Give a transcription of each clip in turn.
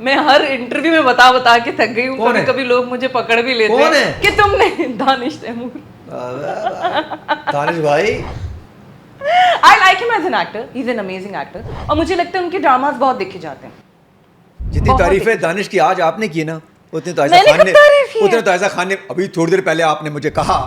मैं हर इंटरव्यू में बता बता के थक गई हूँ। कभी कभी लोग मुझे पकड़ भी लेते हैं कि तुमने दानिश तैमूर। दानिश भाई I like him as an actor. He's an amazing actor. और मुझे लगता है उनके ड्रामास बहुत देखे जाते हैं। जितनी तारीफें दानिश की आज आपने की ना, उतनी तो आयशा खान ने अभी थोड़ी देर पहले आपने मुझे कहा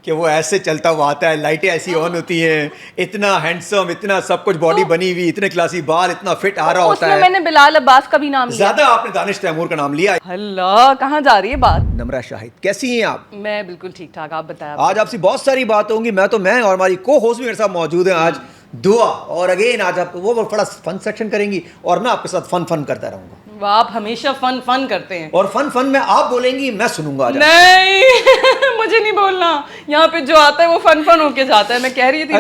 कि वो ऐसे चलता हुआ आता है, लाइटें ऐसी ऑन होती हैं, इतना हैंडसम, इतना सब कुछ बॉडी बनी हुई, इतने क्लासी बाल, इतना फिट आ रहा होता है। मैंने बिलाल अब्बास का भी नाम लिया। ज्यादा आपने दानिश तैमूर का नाम लिया। अल्लाह, कहाँ जा रही है बात? नम्रा शाहिद, कैसी हैं आप? मैं बिल्कुल ठीक ठाक, आप बताएं। आज आपसे बहुत सारी बात होंगी। मैं और हमारी को होस्ट भी मेरे साथ मौजूद हैं आज। दुआ और अगेन आज आप वो बड़ा फन सेक्शन करेंगी और मैं आपके साथ फन करता रहूंगा। आप हमेशा फन करते हैं। और फन में आप बोलेंगी, मैं सुनूंगा आज। नहीं मुझे नहीं बोलना। यहाँ पे जो आता है वो फन होके जाता है। मैं कह रही थी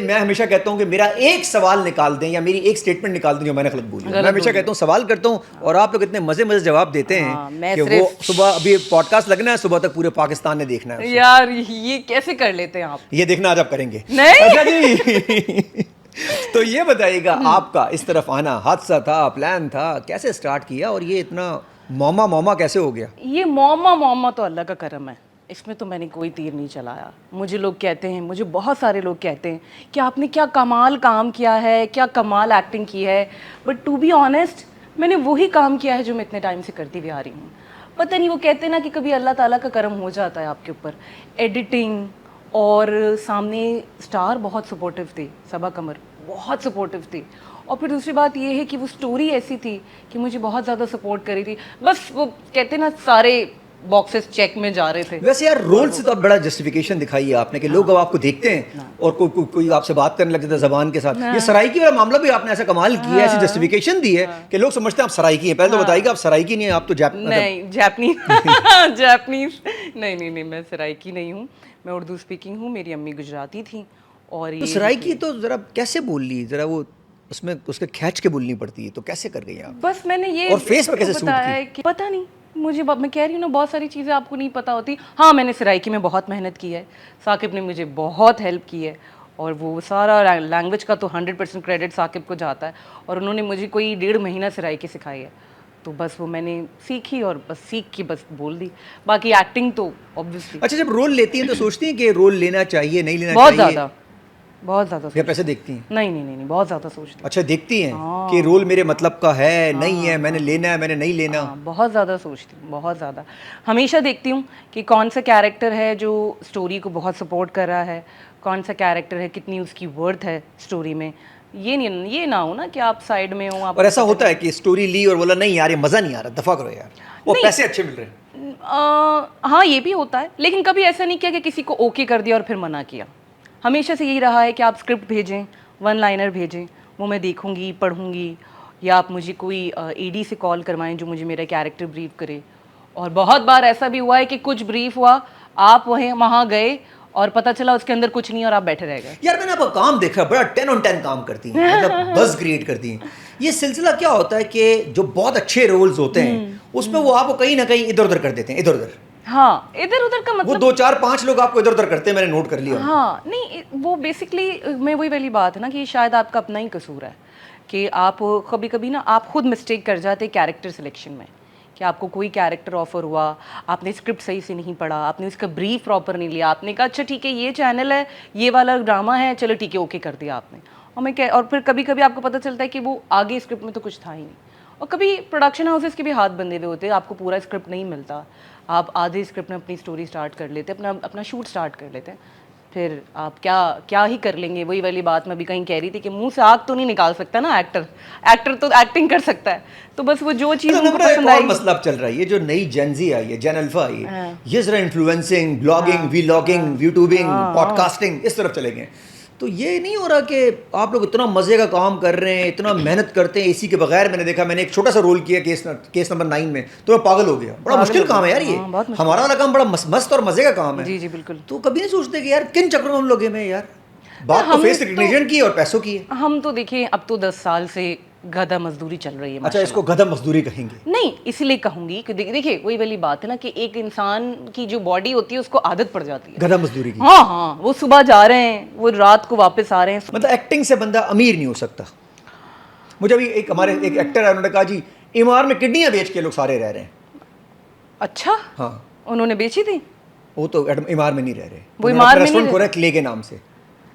मैं हमेशा कहता हूँ कि मेरा एक सवाल निकाल दें या मेरी एक स्टेटमेंट निकाल दें जो मैंने गलत बोली। मैं हमेशा कहता हूँ सवाल करता हूँ और आप लोग इतने मजे जवाब देते हैं कि वो सुबह अभी पॉडकास्ट लगना है, सुबह तक पूरे पाकिस्तान ने देखना है। यार ये कैसे कर लेते हैं आप? ये देखना आज आप करेंगे। नहीं तो ये बताइएगा, आपका इस तरफ आना हादसा था, प्लान था, कैसे स्टार्ट किया और ये इतना मौमा कैसे हो गया? ये मौमा तो अल्लाह का करम है, इसमें तो मैंने कोई तीर नहीं चलाया। मुझे लोग कहते हैं, मुझे बहुत सारे लोग कहते हैं कि आपने क्या कमाल काम किया है, क्या कमाल एक्टिंग की है, बट टू बी ऑनेस्ट मैंने वही काम किया है जो मैं इतने टाइम से करती भी आ रही हूँ। पता नहीं, वो कहते हैं ना कि कभी अल्लाह ताला का करम हो जाता है आपके ऊपर। एडिटिंग और सामने स्टार बहुत सपोर्टिव थे, सबा कमर बहुत सपोर्टिव थी, और फिर दूसरी बात ये है कि वो स्टोरी ऐसी थी कि मुझे बहुत ज़्यादा सपोर्ट करी थी। बस वो कहते ना सारे बॉक्सेस चेक में जा रहे थे। वैसे यार रोल से तो अब बड़ा जस्टिफिकेशन दिखाई है आपने कि लोग अब आपको देखते हैं और कोई आपसे बात करने लग जाता है ज़बान के साथ। ये सराइकी वाला मामला भी आपने ऐसा कमाल किया है, ऐसी जस्टिफिकेशन दी है कि लोग समझते हैं आप सराइकी हैं। पहले तो बताइएगा आप सराइकी नहीं है, आप तो जापनीज जापनीज नहीं, मैं सराइकी नहीं हूँ, मैं उर्दू स्पीकिंग हूँ। मेरी अम्मी गुजराती थी। और तो सराइकी तो जरा कैसे बोल ली, जरा वो उसमें उसके खींच के बोलनी पड़ती है, तो कैसे कर गई आप? बस मैंने ये और फेस पे कैसे सूट की? पता नहीं मुझे, मैं कह रही हूँ ना, बहुत सारी चीज़ें आपको नहीं पता होती। हाँ, मैंने सराइकी में बहुत मेहनत की है, साकिब ने मुझे बहुत हेल्प की है, और वो सारा लैंग्वेज का तो 100% क्रेडिट साकिब को जाता है, और उन्होंने मुझे कोई 1.5 महीना सराइकी सिखाई है। तो बस वो मैंने सीखी और बस सीख के बस बोल दी। बाकी एक्टिंग तो ऑब्वियसली। अच्छा, जब रोल लेती हैं तो सोचती हैं कि रोल लेना चाहिए नहीं लेना चाहिए? बहुत ज़्यादा या पैसे देखती हैं? नहीं, बहुत ज़्यादा सोचती। अच्छा, देखती हैं कि रोल मेरे मतलब का है नहीं है, मैंने लेना है मैंने नहीं लेना? बहुत ज़्यादा सोचती हूँ, बहुत ज़्यादा। हमेशा देखती हूँ कि कौन सा कैरेक्टर है जो स्टोरी को बहुत सपोर्ट कर रहा है, कौन सा कैरेक्टर है, कितनी उसकी वर्थ है स्टोरी में। ये ना हो ना कि आप साइड में हो। और ऐसा होता है कि स्टोरी ली और बोला नहीं यार ये मज़ा नहीं आ रहा, दफ़ा करो यार, वो पैसे अच्छे मिल रहे हैं। हाँ, ये भी होता है, लेकिन कभी ऐसा नहीं किया कि किसी को ओके कर दिया और फिर मना किया। हमेशा से यही रहा है कि आप स्क्रिप्ट भेजें, 1 लाइनर भेजें, वो मैं देखूंगी, पढ़ूंगी, या आप मुझे कोई एडी से कॉल करवाएं जो मुझे मेरा कैरेक्टर ब्रीफ करे। और बहुत बार ऐसा भी हुआ है कि कुछ ब्रीफ हुआ, आप वहाँ गए और पता चला उसके अंदर कुछ नहीं और आप बैठे रह गए। यार मैंने आपका काम देखा, बड़ा 10 on 10 काम करती हैं, मतलब बज़ क्रिएट करती हैं। ये सिलसिला क्या होता है कि जो बहुत अच्छे रोल्स होते हैं उसमें वो आपको कहीं ना कहीं इधर उधर कर देते हैं, इधर उधर। हाँ, इधर उधर का मतलब वो 2 4 5 लोग आपको इधर उधर करते हैं, मैंने नोट कर लिया। हाँ, नहीं वो बेसिकली मैं वही वाली बात है ना कि शायद आपका अपना ही कसूर है कि आप कभी कभी ना आप खुद मिस्टेक कर जाते कैरेक्टर सिलेक्शन में, कि आपको कोई कैरेक्टर ऑफर हुआ, आपने स्क्रिप्ट सही से नहीं पढ़ा, आपने उसका ब्रीफ प्रॉपर नहीं लिया, आपने कहा अच्छा ठीक है ये चैनल है, ये वाला ड्रामा है, चलो ठीक है ओके कर दिया आपने। और फिर कभी कभी आपको पता चलता है कि वो आगे स्क्रिप्ट में तो कुछ था ही नहीं। और कभी प्रोडक्शन हाउसेस के भी हाथ बंधे हुए होते हैं, आपको पूरा स्क्रिप्ट नहीं मिलता, आप आधे स्क्रिप्ट में अपनी स्टोरी स्टार्ट कर लेते हैं, अपना शूट स्टार्ट कर लेते हैं, फिर आप क्या ही कर लेंगे। वही वाली बात मैं भी कहीं कह रही थी कि मुंह से आग तो नहीं निकाल सकता ना एक्टर तो एक्टिंग कर सकता है। तो बस वो जो चीज़ उनको पसंद आई। मसला चल रहा है, ये जो नई जेनजी आई है, जेन अल्फा आई है, ये जरा influencing, blogging, vlogging, YouTubing, podcasting इस तरफ चले गए। तो ये नहीं हो रहा कि आप लोग इतना मज़े का काम कर रहे हैं, इतना मेहनत करते हैं इसी के बगैर? मैंने देखा, मैंने एक छोटा सा रोल किया केस नंबर 9 में, तो मैं पागल हो गया। बड़ा मुश्किल काम है यार ये, हमारा वाला काम बड़ा मस्त और मज़े का काम है। जी बिल्कुल। तो कभी नहीं सोचते कि यार किन चक्करों में हम लोग हैं यार? बात तो फेस रिकग्निशन की और पैसों की है। हम तो देखिए अब तो 10 साल से गधा मजदूरी चल रही है। अच्छा, इसको गधा मजदूरी कहेंगे? नहीं, इसलिए कहूंगी कि देखिए वही वाली बात है ना कि एक इंसान की जो बॉडी होती है उसको आदत पड़ जाती है गधा मजदूरी की। हाँ, वो सुबह जा रहे हैं, वो रात को वापस आ रहे हैं। मतलब एक्टिंग से बंदा अमीर नहीं हो सकता। मुझे अभी हमारे एक एक्टर है, उन्होंने कहा जी इमार में किडनियां बेच के लोग सारे रह रहे हैं। अच्छा, हाँ, उन्होंने बेची थी? वो तो इमार में नहीं रह रहे, वो इमार में रेस्टोरेंट नहीं खोला क्ले के नाम से।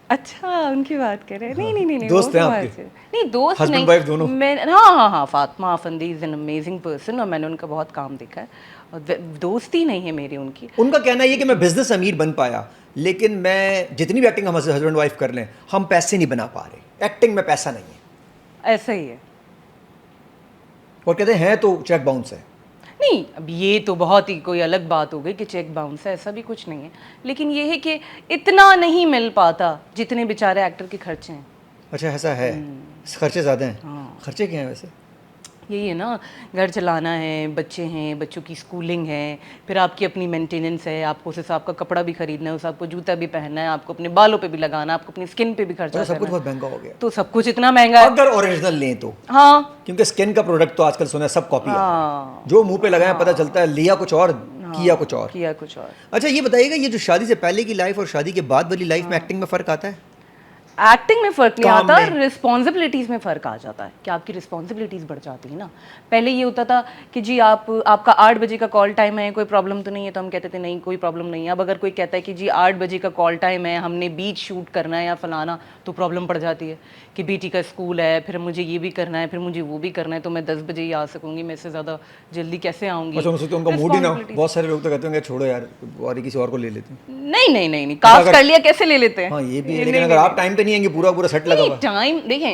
अच्छा, उनकी बात कर रहे हैं। नहीं नहीं नहीं नहीं, दोस्त वो हैं तो आपके? बात है। नहीं दोस्त Husband, नहीं, wife दोनों? मैं हाँ हाँ हाँ, Fatima Afandi is an amazing person और मैंने उनका बहुत काम देखा है और दोस्ती नहीं है मेरी उनकी। उनका कहना ये कि मैं बिजनेस अमीर बन पाया, लेकिन मैं जितनी भी एक्टिंग हम हस्बैंड वाइफ कर लें, हम पैसे नहीं बना पा रहे, एक्टिंग में पैसा नहीं है। ऐसा ही है। और कहते हैं तो चेक बाउंस है। नहीं, अब ये तो बहुत ही कोई अलग बात हो गई कि चेक बाउंस है, ऐसा भी कुछ नहीं है, लेकिन ये है कि इतना नहीं मिल पाता जितने बेचारे एक्टर के खर्चे हैं। अच्छा, ऐसा है, खर्चे ज़्यादा हैं। हाँ। खर्चे क्या हैं वैसे? यही है ना, घर चलाना है, बच्चे हैं, बच्चों की स्कूलिंग है, फिर आपकी अपनी मेंटेनेंस है, आपको उस हिसाब का कपड़ा भी खरीदना है, उस आपको जूता भी पहनना है, आपको अपने बालों पे भी लगाना है, आपको अपनी स्किन पे भी खर्चा तो सब कुछ करना बहुत महंगा हो गया। है। तो सब कुछ इतना महंगा है। अगर ओरिजिनल लें तो, हाँ क्योंकि स्किन का प्रोडक्ट तो आजकल सुना है सब कॉपी है, हाँ, जो मुंह पे लगाया पता चलता है लिया कुछ और, किया कुछ और। किया कुछ और। अच्छा ये बताइएगा, ये जो शादी से पहले की लाइफ और शादी के बाद वाली लाइफ में एक्टिंग में फ़र्क आता है? एक्टिंग में फ़र्क नहीं काम आता, में। रिस्पॉन्सिबिलिटीज़ में फ़र्क आ जाता है कि आपकी रिस्पॉन्सिबिलिटीज़ बढ़ जाती है ना। पहले ये होता था कि जी आपका 8 बजे का कॉल टाइम है, कोई प्रॉब्लम तो नहीं है, तो हम कहते थे नहीं कोई प्रॉब्लम नहीं है। अब अगर कोई कहता है कि जी 8 बजे का कॉल टाइम है, हमने बीच शूट करना है या फलाना, तो प्रॉब्लम पड़ जाती है कि बेटी का स्कूल है, फिर मुझे ये भी करना है, फिर मुझे वो भी करना है, तो मैं 10 बजे ही आ सकूँगी, मैं इससे ज़्यादा जल्दी कैसे आऊँगी। अच्छा, उनसे तो उनका मूड ही ना हो। बहुत सारे लोग तो कहते होंगे छोड़ो यार, और किसी और को ले लेते हैं। नहीं नहीं नहीं नहीं, कास्ट कर लिया कैसे ले लेते हैं। हाँ ये भी है, लेकिन अगर आप टाइम पे नहीं आएंगे पूरा पूरा सेट लगा हुआ। टाइम देखें,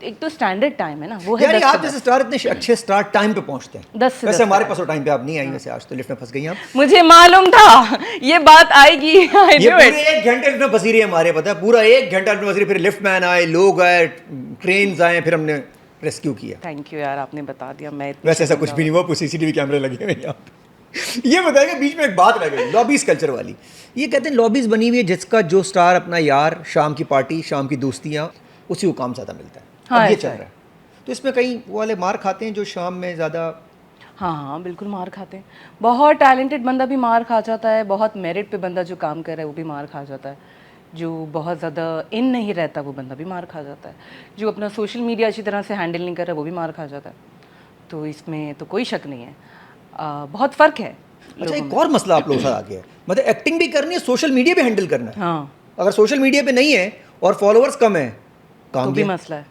एक तो स्टैंडर्ड टाइम है ना, वो है यार 10 आप जैसे स्टार इतने अच्छे स्टार टाइम पे पहुंचते हैं, 10 से वैसे 10 हमारे पास तो टाइम पे आप नहीं आई, वैसे आज तो लिफ्ट में फंस गई आप। मुझे मालूम था ये बात आएगी। I ये knew it. पूरे 1 घंटे लिफ्ट में फंसी रही है हमारे, पता है, पूरा 1 घंटा लिफ्ट में फंसी रही, फिर लिफ्ट मैन आए, लोग आए, ट्रेन आए, फिर हमने रेस्क्यू किया। थैंक यू यार, आपने बता दिया। मैं इतनी वैसे ऐसा कुछ भी नहीं हुआ, सीसीटीवी कैमरे लगे हुए हैं यहाँ पे। ये बताएगा, बीच में एक बात रह गई, लॉबीज कल्चर वाली। ये कहते हैं लॉबीज बनी हुई है जिसका जो स्टार अपना यार, शाम की पार्टी, शाम की दोस्तियाँ, उसी को काम ज़्यादा मिलता है। हाँ, अब ये ऐसा चल है। रहा है, तो इसमें कई वो वाले मार खाते हैं जो शाम में ज़्यादा। हाँ हाँ बिल्कुल मार खाते हैं। बहुत टैलेंटेड बंदा भी मार खा जाता है, बहुत मेरिट पे बंदा जो काम कर रहा है वो भी मार खा जाता है, जो बहुत ज़्यादा इन नहीं रहता वो बंदा भी मार खा जाता है, जो अपना सोशल मीडिया अच्छी तरह से हैंडल नहीं कर रहा वो भी मार खा जाता है। तो इसमें तो कोई शक नहीं है, बहुत फ़र्क है। अच्छा, एक और मसला आप लोगों के साथ आ गया है, मतलब एक्टिंग भी करनी है, सोशल मीडिया भी हैंडल करना है। हाँ, अगर सोशल मीडिया पे नहीं है और फॉलोअर्स कम है, तो काम भी गया। मसला है।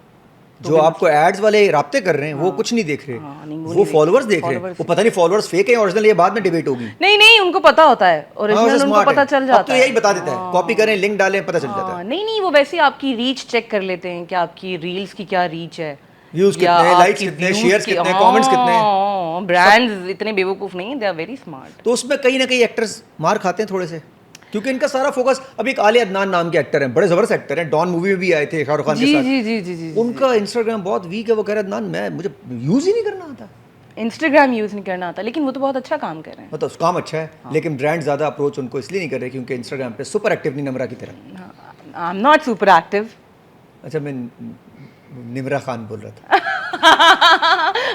जो आपको एड्स वाले राब्ते कर रहे हैं वो कुछ नहीं देख रहे, हाँ, नहीं, वो वो नहीं फॉलोअर्स देख रहे हैं। followers वो पता नहीं फॉलोअर्स फेक है ओरिजिनल, ये बाद में डिबेट होगी। नहीं नहीं, उनको पता होता है, हाँ, ओरिजिनल वैसे उनको smart पता है। चल अब जाता तो है। यही बता देता है, कॉपी करें, लिंक डालें, पता चल जाता है। नहीं नहीं, वो वैसे आपकी रीच चेक कर लेते हैं कि आपकी रील्स की क्या रीच है, व्यूज या कितने, लाइक्स आपकी कितने, views शेयर्स की- कितने, कमेंट्स कितने। ब्रांड्स इतने बेवकूफ नहीं है, दे आर वेरी स्मार्ट। तो उसमें कहीं ना कहीं एक्टर्स मार खाते हैं थोड़े से, क्योंकि इनका सारा फोकस। अभी एक आलिया अदनान नाम के एक्टर हैं, बड़े जबरदस्त एक्टर हैं, डॉन मूवी में भी आए थे शाहरुख खान के जी साथ। जी जी जी जी। उनका इंस्टाग्राम बहुत वीक है, वो कह रहे अदनान मुझे यूज ही नहीं करना आता। इंस्टाग्राम यूज नहीं करना आता, लेकिन वो तो बहुत अच्छा काम कर रहे हैं। मतलब काम अच्छा है, लेकिन ब्रांड ज़्यादा अप्रोच उनको इसलिए नहीं कर रहे क्योंकि इंस्टाग्राम पे सुपर एक्टिव नहीं नम्रा की तरह। I am not super active. अच्छा, मैं निमरा खान बोल रहा था।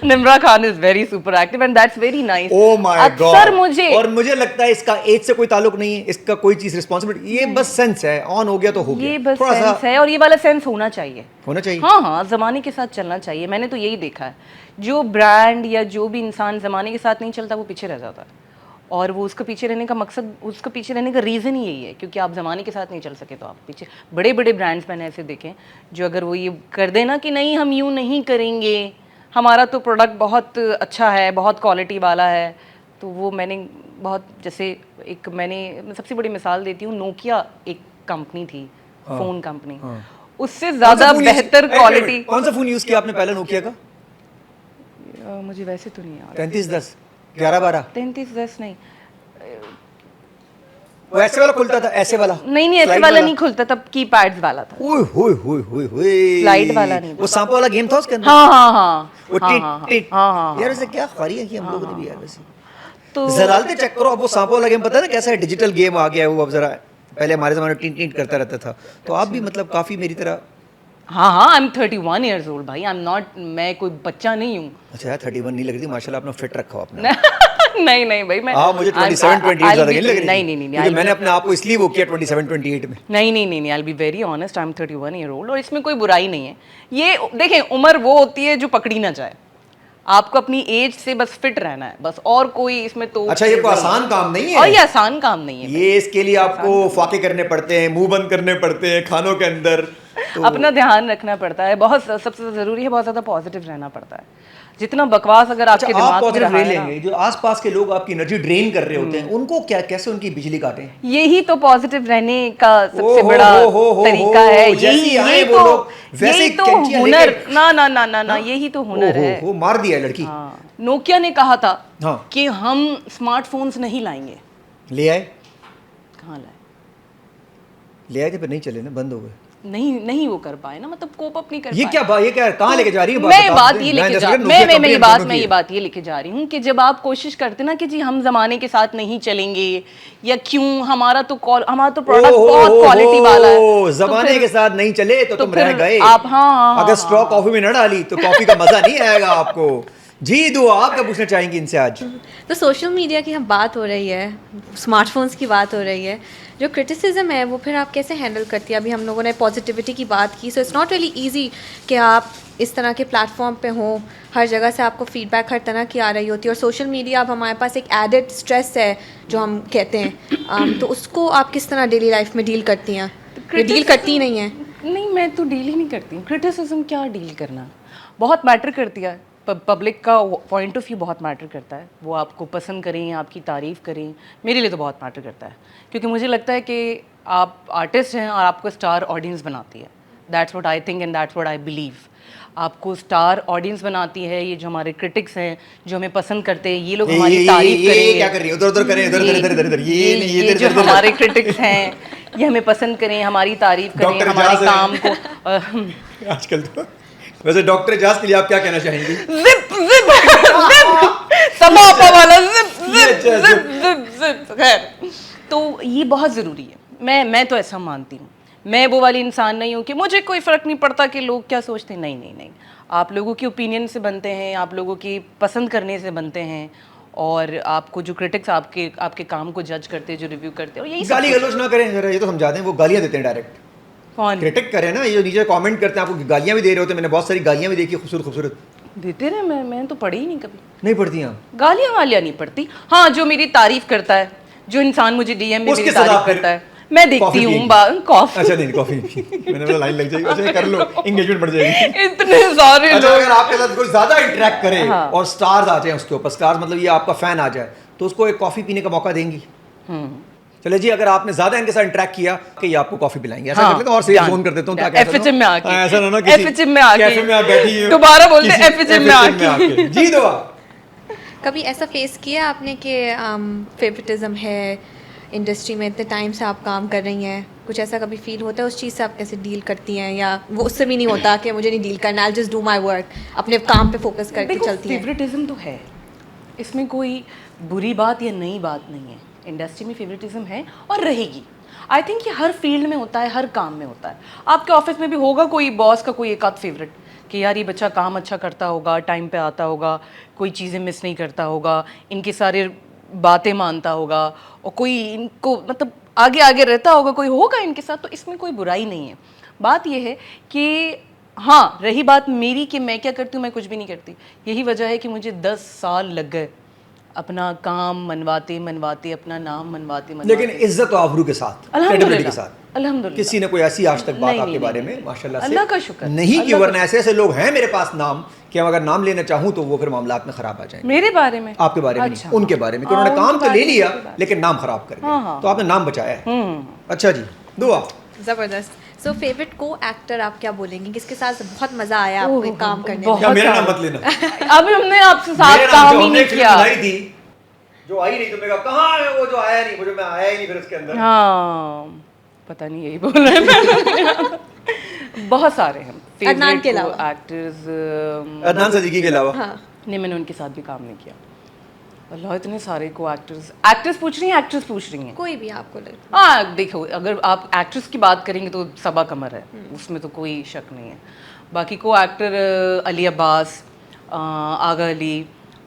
Nimra Khan is very super active and that's very nice. Oh my God. अक्सर मुझे, और मुझे लगता है इसका एज से कोई ताल्लुक नहीं है, इसका कोई चीज रिस्पांसिबिलिटी, ये बस सेंस है, ऑन हो गया तो हो गया। ये बस थोड़ा सा सेंस है, और ये वाला सेंस होना चाहिए। होना चाहिए। हाँ हाँ, ज़माने के साथ चलना चाहिए। मैंने तो यही देखा है, जो ब्रांड या जो भी इंसान ज़माने के साथ नहीं चलता वो पीछे रह जाता है, और वो उसका पीछे रहने का मकसद, उसका पीछे रहने का रीज़न ही यही है, क्योंकि आप ज़माने के साथ नहीं चल सके तो आप पीछे। बड़े बड़े ब्रांड्स मैंने ऐसे देखे जो अगर वो ये कर देना कि नहीं हम यूँ नहीं करेंगे, हमारा तो प्रोडक्ट बहुत अच्छा है, बहुत क्वालिटी वाला है, तो वो मैंने बहुत, जैसे एक मैं सबसे बड़ी मिसाल देती हूँ, नोकिया एक कंपनी थी, फ़ोन कंपनी, उससे ज़्यादा बेहतर क्वालिटी। कौन सा फोन यूज किया आपने पहले नोकिया का? मुझे वैसे तो नहीं याद। 3310, 1112, 3310 नहीं, वो ऐसे वाला खुलता था, ऐसे वाला? नहीं नहीं, ऐसे Slide वाला नहीं खुलता, तब कीपैड्स वाला था। ओए होए होए होए होए, Slide वाला नहीं था। वो सांपों वाला गेम था उसके अंदर। हाँ हाँ हाँ वो हाँ, टिट हाँ, टिट, हाँ, हाँ, यार ऐसे क्या खरी की हम लोगों ने भी यार। वैसे तो जलालते चेक करो, अब वो सांपों वाला गेम पता है ना कैसा है, डिजिटल गेम आ गया है वो। अब जरा पहले हमारे ज़माने में टिंट टिंट करता रहता था, तो आप भी मतलब काफ़ी मेरी तरह। हाँ हाँ, आई एम 31 ईयर्स ओल्ड भाई, आई एम नॉट, मैं कोई बच्चा नहीं हूँ। अच्छा यार, 31 नहीं लग रही माशाल्लाह, आपने फिट रखा हो अपना। नहीं नहीं भाई, मैं मुझे 27 28 ज़्यादा नहीं लग रही। नहीं नहीं नहीं, क्योंकि मैंने अपने आप को इसलिए वो किया 27 28 में। नहीं नहीं नहीं नहीं, I be very honest, I am 31 year old, और इसमें कोई बुराई नहीं है। ये देखें, उम्र वो होती है जो पकड़ी ना जाए। आपको अपनी एज से बस फिट रहना है बस, और कोई इसमें तो अच्छा, ये कोई आसान काम नहीं है। और ये आसान काम नहीं है। ये इसके लिए आपको फाके करने पड़ते हैं, मुंह बंद करने पड़ते हैं खानों के अंदर, तो अपना ध्यान रखना पड़ता है, बहुत सबसे जरूरी है, बहुत ज्यादा पॉजिटिव रहना पड़ता है। जितना बकवास अगर आपके अच्छा, आप दिमाग में पॉजिटिव रहा रह है ना, लेंगे, जो आसपास के लोग आपकी एनर्जी ड्रेन कर रहे होते हैं उनको क्या, कैसे उनकी बिजली काटें? यही तो पॉजिटिव रहने का सबसे ओ बड़ा हो, तरीका है। जैसी आए यही वो तो लोग, वैसे यही ही तो कैंचियां हुनर, लेके- ना ना ना ना ना, यही तो हुनर है। हो मार दिया है लड़की। हाँ, नोकिया ने कहा था हाँ। कि हम स्मार्टफोन्स नहीं लाएंगे। ले आए, कहाँ लाए? ले आए थे पर नहीं चले ना, बंद हो गए। नहीं वो कर पाए ना, मतलब कोप अप नहीं कर ये पाए। क्या ये क्या कहाँ लेके जा रही है? मैं बात ये लेके जा मैं ये ये बात ये लेके जा रही हूँ कि जब आप कोशिश करते ना कि जी हम जमाने के साथ नहीं चलेंगे, या क्यों, हमारा तो प्रोडक्ट बहुत क्वालिटी वाला है, जमाने के साथ नहीं चले तो तुम रह गए। आप हाँ, अगर स्ट्रॉ कॉफी में न डाली तो कॉफी का मजा नहीं आएगा आपको। जी दुआ, आप क्या पूछना चाहेंगी इनसे आज? तो सोशल मीडिया की हम बात हो रही है, स्मार्टफोन्स की बात हो रही है, जो क्रिटिसिज्म है वो फिर आप कैसे हैंडल करती है? अभी हम लोगों ने पॉजिटिविटी की बात की, so it's not really easy कि आप इस तरह के प्लेटफॉर्म पे हों, हर जगह से आपको फीडबैक हर तरह की आ रही होती है, और सोशल मीडिया अब हमारे पास एक एडेड स्ट्रेस है जो हम कहते हैं, तो उसको आप किस तरह डेली लाइफ में डील करती हैं? डील करती नहीं हैं? नहीं, मैं तो डील ही नहीं करती हूँ। क्रिटिसिज्म क्या डील करना, बहुत मैटर करती है। पब्लिक का पॉइंट ऑफ व्यू बहुत मैटर करता है, वो आपको पसंद करें, आपकी तारीफ़ करें, मेरे लिए तो बहुत मैटर करता है, क्योंकि मुझे लगता है कि आप आर्टिस्ट हैं और आपको स्टार ऑडियंस बनाती है। That's what I think and that's what I believe. आपको स्टार ऑडियंस बनाती है ये जो हमारे क्रिटिक्स हैं, जो हमें पसंद करते हैं, ये लोग हमारी तारीफ करेंगे। क्या कर रही है? उधर करें, इधर ये जो हमारे क्रिटिक्स हैं ये हमें पसंद करें, हमारी तारीफ करें, हमारे काम को आजकल तो वैसे डॉक्टर एजाज के लिए आप क्या कहना चाहेंगी? जिप जिप समापा वाला जिप। खैर, तो ये बहुत ज़रूरी है। मैं तो ऐसा मानती हूँ। मैं वो वाली इंसान नहीं हूँ कि मुझे कोई फ़र्क नहीं पड़ता कि लोग क्या सोचते हैं। नहीं, आप लोगों की ओपिनियन से बनते हैं, आप लोगों की पसंद करने से बनते हैं, और आपको जो क्रिटिक्स आपके काम को जज करते हैं, जो रिव्यू करते हैं, और यही गाली गलौज ना करें जरा, ये तो समझा दें। वो गालियाँ देते हैं डायरेक्ट। कौन क्रिटिक करें ना, ये जो नीचे कमेंट करते हैं आपको गालियाँ भी दे रहे होते हैं। मैंने बहुत सारी गालियाँ भी देखी, खूबसूरत। देते रहे? मैं तो पढ़ी ही नहीं कभी। नहीं पढ़ती आप? गालियाँ वालियाँ नहीं पढ़ती। हाँ, जो मेरी तारीफ करता है, जो इंसान मुझे डीएम में उसके मेरी साथ तारीफ आप फिर करता है, मैं देखती हूँ। कॉफी, अच्छा नहीं, कॉफी मैंने बोला लाइन लग जाएगी। अच्छा कर लो, एंगेजमेंट बढ़ जाएगी। इतने सारे अच्छा, लोग। अगर आपके साथ कोई ज्यादा इंटरेक्ट करे हाँ। और स्टार्स आ जाए उसके ऊपर, स्टार्स मतलब ये आपका फैन आ जाए, तो उसको एक कॉफी पीने का मौका देंगी? चले जी, अगर आपने ज्यादा इनके साथ इंटरेक्ट किया कि ये आपको कॉफी पिलाएंगे, ऐसा कर लेते हैं और सेफ जोन कर देता हूं ताकि एफएचएम में आके, ऐसा ना एफएचएम में आके कैफे में आप बैठी हो, दोबारा बोलते हैं एफएचएम में आके। जी दुआ। कभी ऐसा फेस किया आपने कि फेवरेटिज्म है इंडस्ट्री में, इतने टाइम से आप काम कर रही हैं, कुछ ऐसा कभी फील होता है? उस चीज़ से आप कैसे डील करती हैं, या वो उससे भी नहीं होता कि मुझे नहीं डील करना, I just do my work, अपने काम पे फोकस करके चलती हैं? फेवरेटिज्म तो है, इसमें कोई बुरी बात या नई बात नहीं है। इंडस्ट्री में फेवरेटिज्म है और रहेगी। आई थिंक ये हर फील्ड में होता है, हर काम में होता है। आपके ऑफिस में भी होगा कोई बॉस का कोई एक आध फेवरेट, कि यार ये बच्चा काम अच्छा करता होगा, टाइम पे आता होगा, कोई चीज़ें मिस नहीं करता होगा, इनकी सारे बातें मानता होगा, और कोई इनको मतलब आगे आगे रहता होगा, कोई होगा इनके साथ। तो इसमें कोई बुराई नहीं है। बात यह है कि हाँ, रही बात मेरी कि मैं क्या करती हूँ, मैं कुछ भी नहीं करती। यही वजह है कि मुझे 10 साल लग गए अपना काम मनवाते अपना नाम मनवाते। लेकिन इज्जत और आबरू के साथ, क्रेडिबिलिटी के साथ, अल्हम्दुलिल्लाह किसी ने कोई ऐसी आज तक बात आपके बारे में माशाल्लाह से अल्लाह का शुक्र नहीं की, वरना ऐसे लोग हैं मेरे पास नाम कि हम अगर नाम लेना चाहूँ तो वो फिर मामलात में खराब आ जाएंगे। मेरे बारे में? आपके बारे में नहीं, उनके बारे में, कि उन्होंने काम तो ले लिया लेकिन नाम खराब कर दिया, तो आपने नाम बचाया है। अच्छा जी, दुआ। ज़बरदस्त। सो फेवरेट को एक्टर आप क्या बोलेंगी, किसके साथ बहुत मजा आया आपको एक काम करने में? क्या मेरा नाम मत लेना। अभी हमने आपसे साथ काम ही नहीं किया। जो आई नहीं, तुमने कहा कहाँ है वो जो आया नहीं, मुझे मैं आया ही नहीं फिर उसके अंदर। हाँ, पता नहीं, यही बोल रहे हैं। बहुत सारे हैं अदनान के अलावा एक्टर्स। अदनान सदीकी के अलावा? हाँ। नहीं, मैंने उनके साथ भी काम नहीं किया। अल्लाह, इतने सारे को एक्टर्स पूछ रही हैं, एक्ट्रेस पूछ रही हैं? कोई भी आपको लगे। हाँ, देखो, अगर आप एक्ट्रेस की बात करेंगे तो सबा कमर है, उसमें तो कोई शक नहीं है। बाकी को एक्टर अली अब्बास, आगा अली,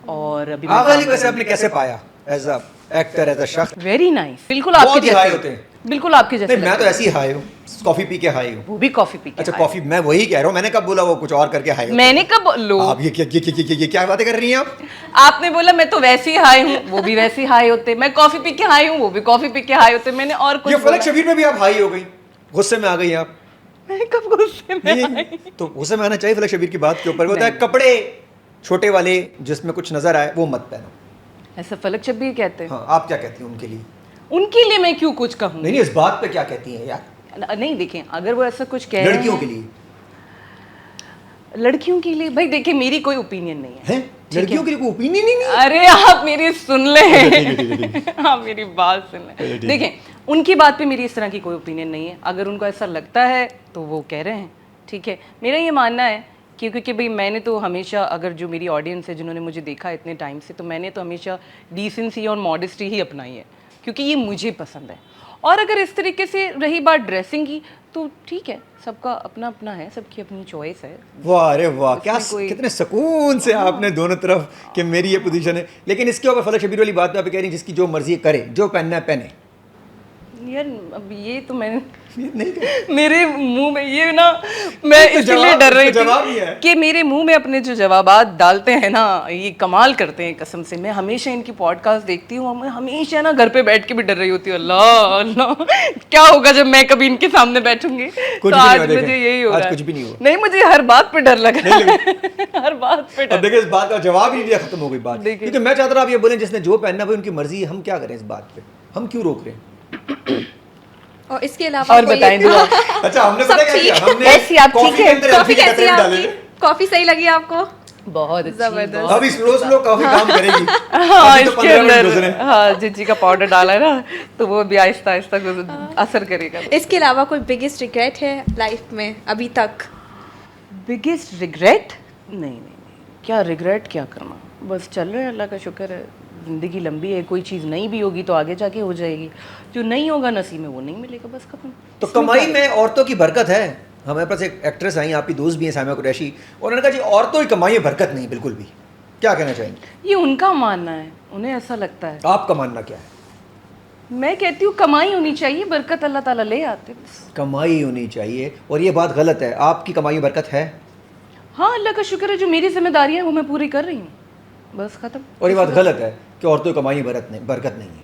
और अभी आगा अली कैसे आपने कैसे पाया as a actor, as a शख्स? वेरी नाइस, बिल्कुल आपके बहुत ही हाई जैसे होते हैं। बिल्कुल आपके जैसे नहीं, मैं तो ऐसे ही हाई हूँ, कॉफी पी के हाई हूँ। वो भी कॉफी पी के अच्छा आए। कॉफी, मैं वही कह रहा हूँ, मैंने कब बोला वो कुछ और करके हाई होते मैंने कब लो हैं? आप ये क्या बातें कर रही हैं आप? आपने बोला मैं तो वैसे ही हाई हूँ, वो भी वैसे ही हाई होते, मैं कॉफी पी के हाई हूँ, वो भी कॉफी पी के हाई होते, मैंने और कुछ ये बोला? फलक शबीर में भी आप हाई हो गई, गुस्से में आ गई आप। मैं कब गुस्से में नहीं, आई? तो गुस्से में आना चाहिए फलक शबीर की बात के ऊपर। वो होता है कपड़े छोटे वाले जिसमें कुछ नजर आए वो मत पहनो। ऐसा फलक शब्बीर कहते हैं। हाँ, आप क्या कहती हैं उनके लिए? उनके लिए मैं क्यों कुछ कहूँ? नहीं, इस बात पे क्या कहती हैं यार? नहीं देखें, अगर वो ऐसा कुछ कह रहे लड़कियों हैं के लिए लड़कियों के लिए भाई देखिए मेरी कोई ओपिनियन नहीं है। हैं? लड़कियों के लिए कोई ओपिनियन ही नहीं? अरे आप मेरी सुन ले आप मेरी बात सुन ले। देखें, उनकी बात पे मेरी इस तरह की कोई ओपिनियन नहीं है। अगर उनको ऐसा लगता है तो वो कह रहे हैं, ठीक है। मेरा ये मानना है क्योंकि भाई मैंने तो हमेशा, अगर जो मेरी ऑडियंस है जिन्होंने मुझे देखा इतने टाइम से, तो मैंने तो हमेशा डिसेंसी और मॉडेस्टी ही अपनाई है क्योंकि ये मुझे पसंद है। और अगर इस तरीके से रही बात ड्रेसिंग की तो ठीक है, सबका अपना अपना है, सबकी अपनी चॉइस है। वाह, अरे वाह, क्या कितने सुकून से आपने दोनों तरफ कि मेरी ये पोजीशन है। लेकिन इसके ऊपर फलक शबीर वाली बात पे आप कह रही हैं जिसकी जो मर्जी करे, जो पहनना है पहने। यार अब ये तो मैंने नहीं तो मेरे मुंह में ये ना, मैं तो इसलिए जवाब- डर रही तो जवाब ही है। थी कि मेरे मुंह में अपने जो जवाबात डालते हैं ना, ये कमाल करते हैं कसम से। मैं हमेशा इनकी पॉडकास्ट देखती हूँ, मैं हमेशा ना घर पे बैठ के भी डर रही होती हूँ, अल्लाह अल्लाह क्या होगा जब मैं कभी इनके सामने बैठूंगी। कुछ तो भी नहीं आज हुआ, मुझे देखें, यही हो आज रहा है। कुछ भी नहीं हुआ। नहीं, मुझे हर बात पे डर लग रहा है हर बात पे अब डर। देखिए, इस बात का जवाब ही दिया, खत्म हो गई बात। देखिए। क्योंकि मैं चाहता था आप ये बोलें जिसने जो पहनना भाई उनकी मर्जी है, हम क्या करें इस बात पे, हम क्यों रोक रहे हैं? और इसके अलावा और कोई- बताएं दुआ। अच्छा, हमने सब पता क्या किया? ठीक। हमने ऐसी आप कॉफी ठीक के है? अंदर कॉफी एल्फी के कैसी कतरे है भी डाले। आपकी? कॉफी सही लगी आपको? बहुत अच्छी, जबरदस्त। बहुत। अभी स्लो कॉफी काम करेगी। हाँ, अभी तो इसके 15 मिनट अंदर गुजरे। हाँ जिंजी का पाउडर डाला है ना, तो वो भी आहिस्ता आहिस्ता असर करेगा। इसके अलावा कोई बिगेस्ट रिग्रेट है लाइफ में अभी तक? Biggest regret? नहीं, क्या रिग्रेट क्या करना, बस चल रहे हैं, अल्लाह का शुक्र है। ज़िंदगी लंबी है, कोई चीज़ नहीं भी होगी तो आगे जाके हो जाएगी, जो नहीं होगा नसीब में वो नहीं मिलेगा, बस खत्म। तो कमाई में औरतों की बरकत है। हमारे पास एक एक्ट्रेस आई, आपकी दोस्त भी हैं, सामिया कुरैशी, और उन्होंने कहा जी औरतों की कमाई में बरकत नहीं बिल्कुल भी। क्या कहना चाहेंगे? ये उनका मानना है, उन्हें ऐसा लगता है। आपका मानना क्या है? मैं कहती हूँ कमाई होनी चाहिए, बरकत अल्लाह ताला ले आते हैं बस। कमाई होनी चाहिए, और ये बात गलत है। आपकी कमाई में बरकत है? हाँ, अल्लाह का शुक्र है, जो मेरी जिम्मेदारी है वो मैं पूरी कर रही हूँ, बस खत्म। और ये बात गलत है कि औरतों की कमाई में बरकत नहीं है।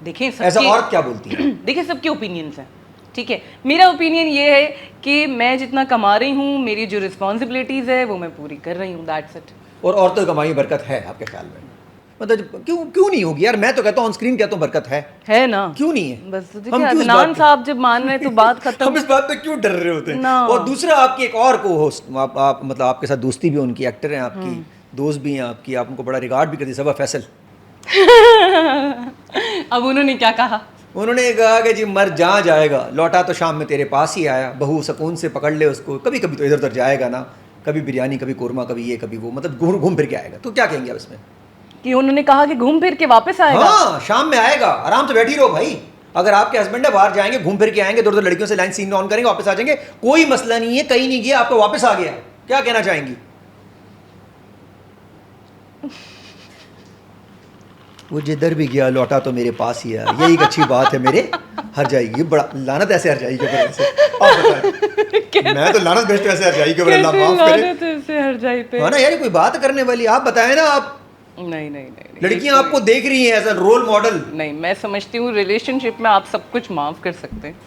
देखें ऐसा सबकी औरत क्या बोलती है? देखिए सबके ओपिनियंस हैं, ठीक है। मेरा ओपिनियन ये है कि मैं जितना कमा रही हूँ, मेरी जो रिस्पॉन्सिबिलिटीज़ है वो मैं पूरी कर रही हूँ, दैट्स इट। और औरतों की कमाई में बरकत है आपके ख्याल में? मतलब क्यों नहीं होगी यार? मैं तो कहता हूँ ऑन स्क्रीन कहता हूँ बरकत है ना, क्यों नहीं है? बस हम देखिए क्यों इस अदनान बात पे- साहब जब मान रहे हैं तो बात खत्म। हम इस बात पे क्यों डर रहे होते हैं? ना। और दूसरा, आपकी एक और को होस्ट, आप मतलब आपके साथ दोस्ती भी, उनकी एक्टर हैं आपकी, दोस्त भी हैं आपकी, आप उनको बड़ा रिगार्ड भी करती, सबा फैसल। अब उन्होंने क्या कहा? उन्होंने कहा कि जी मर जहाँ जाएगा, लौटा तो शाम में तेरे पास ही आया, बहू सुकून से पकड़ ले उसको, कभी कभी तो इधर उधर जाएगा ना, कभी बिरयानी, कभी कोरमा, कभी ये कभी वो, मतलब घूम फिर के आएगा। तो क्या कहेंगे आप इसमें? कि उन्होंने कहा कि घूम फिर के वापस आएगा। हाँ, शाम में आएगा, आराम से बैठी रहो भाई। अगर आपके हस्बैंड है, बाहर जाएंगे, घूम फिर के आएंगे, दो लड़कियों से लाइन सीन ऑन करेंगे, वापस आ जाएंगे, कोई मसला नहीं है, कहीं नहीं गया, आपको वापस आ गया। क्या कहना चाहेंगी? वो जिधर भी गया लौटा तो मेरे पास ही आया, यही एक अच्छी बात है मेरे हर जाएगी। बड़ा लानत ऐसे हर जाएगी के ऊपर ऐसे। आप बताएं, मैं तो लानत भेजता हूं ऐसे हर जाएगी के ऊपर, अल्लाह माफ करे। हर जाई पे हाँ ना यार, कोई बात करने वाली, आप बताएं ना। आप नहीं, लड़कियां आपको देख रही हैं एज अ रोल मॉडल। नहीं, मैं समझती हूँ रिलेशनशिप में आप सब कुछ माफ कर सकते हैं,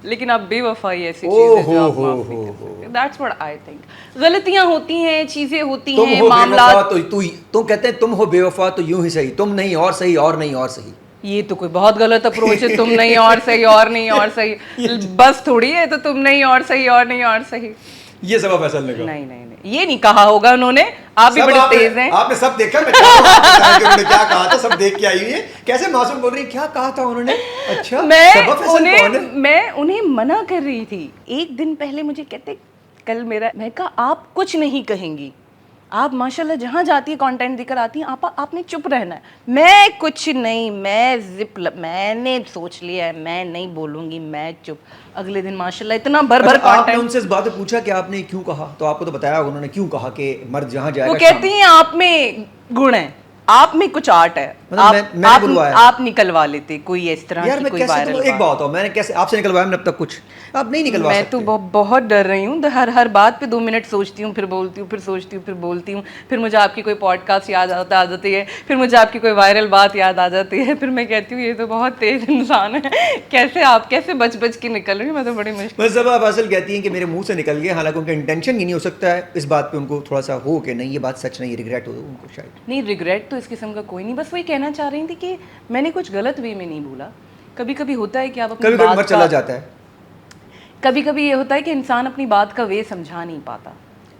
लेकिन आप बेवफाई ऐसी चीज है जो आप माफ नहीं कर सकते। That's what I think. गलतियां होती हैं, चीजें होती तुम हैं, हो मामला। बेवफा तो तुम कहते हैं तुम हो बेवफा तो यूं ही सही, तुम नहीं और सही, और नहीं और सही। ये तो कोई बहुत गलत अप्रोच है, तुम नहीं और सही, और नहीं और सही, बस थोड़ी है तो तुम नहीं और सही, और नहीं और सही। ये सब फैसल ने कहा। नहीं, ये नहीं कहा होगा उन्होंने। आप भी सब बड़े आपने- तेज हैं। आपने सब देखा, मैं चाहता हूं आप बताएं कि उन्होंने क्या कहा था, सब देख के आई हुई है। कैसे मासूम बोल रही है, क्या कहा था उन्होंने? अच्छा, सबा फैसल कौन है? मैं उन्हें मना कर रही थी। एक दिन पहले मुझे कहते कल मेरा, मैं कहा आप कुछ नहीं कहेंगी, आप माशाल्लाह जहाँ जाती है कंटेंट देकर आती हैं, आपने चुप रहना है। मैं कुछ नहीं, मैंने सोच लिया है, मैं नहीं बोलूँगी, मैं चुप। अगले दिन माशाल्लाह इतना भर अच्छा, आपने कंटेंट। उनसे इस बात पे पूछा कि आपने क्यों कहा? तो आपको तो बताया उन्होंने क्यों कहा कि मर्द जहाँ जाएगा। वो कहती हैं आप में गुण है, आप में कुछ आर्ट है, मतलब मैंने बुलवाया। आप निकलवा लेते कोई इस तरह यार की मैं कोई कैसे वायरल एक बात हो, मैंने कैसे आपसे निकलवाया मैंने अब तक कुछ, आप नहीं निकलवा मैं सकते। तो बहुत डर रही हूँ, हर बात पे 2 मिनट सोचती हूँ, फिर बोलती हूँ, फिर सोचती हूँ, फिर बोलती हूँ, फिर मुझे आपकी कोई पॉडकास्ट याद आ जाती है, फिर मुझे आपकी कोई वायरल बात याद आ जाती है, फिर मैं कहती हूँ ये तो बहुत तेज इंसान है, कैसे बच के निकल रही हूँ, मैं तो बड़ी मुश्किल। बस जब आप असल कहती हैं कि मेरे मुंह से निकल गया, हालांकि उनका इंटेंशन ही नहीं हो सकता है, इस बात पे उनको थोड़ा सा हो कि नहीं ये बात सच नहीं, रिग्रेट हो उनको शायद। नहीं, रिग्रेट तो इस किस्म का कोई नहीं, बस वही कहना चाह रही थी कि मैंने कुछ गलत वे में नहीं बोला। कभी कभी होता है कि आप अपनी कभी कभी बात मर चला जाता है। कभी कभी ये होता है कि इंसान अपनी बात का वे समझा नहीं पाता,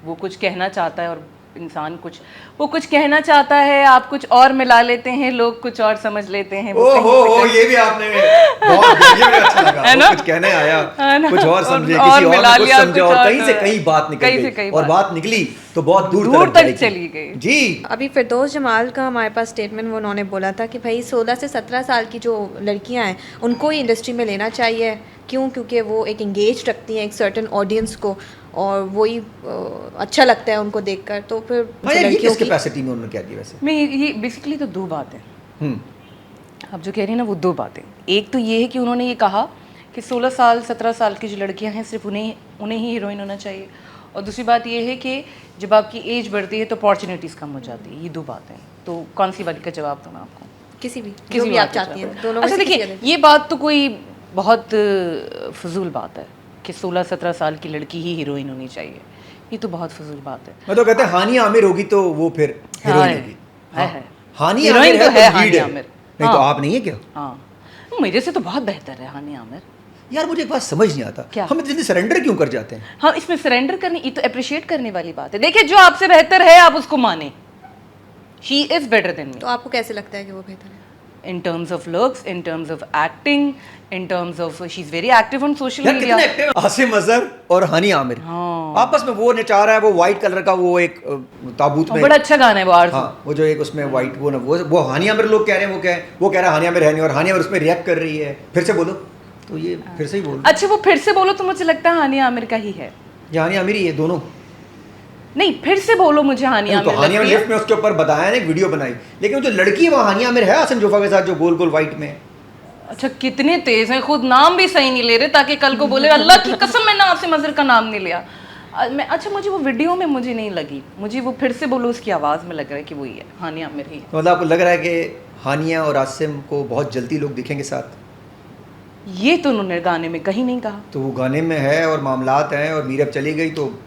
वो कुछ कहना चाहता है और इंसान कुछ कहना चाहता है, आप कुछ और मिला लेते हैं, लोग कुछ और समझ लेते हैं। वो ओहो ये भी आपने बहुत ये भी अच्छा लगा, है ना? वो कुछ कहने आया, है ना? कुछ और समझे, और किसी और मिला ने कुछ लिया, समझा कुछ और और कहीं से कहीं बात निकल कहीं से गई, कहीं और बात बात निकली तो बहुत दूर तक जाएगी। चली गई। जी। अभी फिरदौस जमाल का हमारे पास स्टेटमेंट वो उन्होंने बोला था कि भाई 16 से 17 साल की जो लड़कियां हैं उनको ही इंडस्ट्री में लेना चाहिए। क्यों? क्योंकि वो एक इंगेज रखती हैं एक सर्टन ऑडियंस को, और वही अच्छा लगता है उनको देखकर। तो फिर हाँ यार, ये लड़कियों किस की कैपेसिटी में उन्होंने क्या किया वैसे? मैं ये बेसिकली तो 2 बातें हम्म। आप जो कह रही हैं ना, वो 2 बातें। एक तो ये है कि उन्होंने ये कहा कि 16 साल 17 साल की जो लड़कियां हैं सिर्फ उन्हें ही हीरोइन होना चाहिए, और दूसरी बात ये है कि जब आपकी एज बढ़ती है तो अपॉर्चुनिटीज़ कम हो जाती है। ये 2 बातें। तो कौन सी वाली का जवाब दूँ मैं आपको? किसी भी किसी भी बात आप का चाहती जवाब। हैं दोनों में अच्छा से किसी देखिए, का ये बात तो कोई बहुत फजूल बात है कि 16-17 साल की लड़की ही हीरोइन होनी चाहिए। ये तो बहुत फजूल बात है। मैं तो कहते हैं हानिया आमिर होगी तो वो फिर हीरोइन होगी। है हानिया हीरोइन आमिर तो है है तो लीड हानिया है। आमिर। नहीं तो हाँ। आप नहीं है क्या? हाँ, मेरे से तो बहुत बेहतर है हानिया आमिर। यार मुझे एक बात समझ नहीं आता, क्या? हम जल्दी सरेंडर क्यों कर जाते हैं? हाँ, इसमें सरेंडर करने, ये तो अप्रिशिएट करने वाली बात है। देखिए, जो आपसे बेहतर है आप उसको माने। She is better than me तो आपको कैसे लगता है कि वो बेहतर है? in terms of looks, in terms of acting, in terms of she's very active on social यार media. कितने एक्टिव आसिम अजहर और हानिया आमिर। हाँ। आपस में वो नचा रहा है, वो व्हाइट कलर का वो एक ताबूत और में। बड़ा अच्छा गाना है वो आरज़ू। हाँ, वो जो एक उसमें व्हाइट वो हानिया आमिर लोग कह रहे हैं, वो कह रहा है हानिया आमिर है नहीं, और हानिया आमिर उसमें रिएक्ट कर रही है। फिर से बोलो तो ये फिर से ही बोलो। अच्छा, वो फिर से बोलो तो मुझे लगता है हानिया आमिर का ही है। ये हानिया आमिर ही है दोनों। नहीं, फिर से बोलो, मुझे हानिया तो आमिर हानिया आमिर लगती है। लिफ्ट में उसके ऊपर बताया ना, एक वीडियो बनाई, लेकिन वो जो लड़की है वो हानिया आमिर है आसिम जोफा के साथ, जो गोल गोल व्हाइट में। अच्छा, कितने तेज हैं, खुद नाम भी सही नहीं ले रहे ताकि कल को बोले अल्लाह की कसम मैंने आसिम अजहर का नाम नहीं लिया। अच्छा, मुझे वो वीडियो में मुझे नहीं लगी, मुझे वो फिर से बोलो उसकी आवाज़ में लग रहा है कि वही है, हानिया आमिर ही है। तो मतलब आपको लग रहा है कि हानिया और आसिम को बहुत जल्दी लोग दिखेंगे साथ? ये तो उन्होंने गाने में कहीं नहीं कहा। तो वो गाने में है और मामलात हैं, और मीरब चली गई तो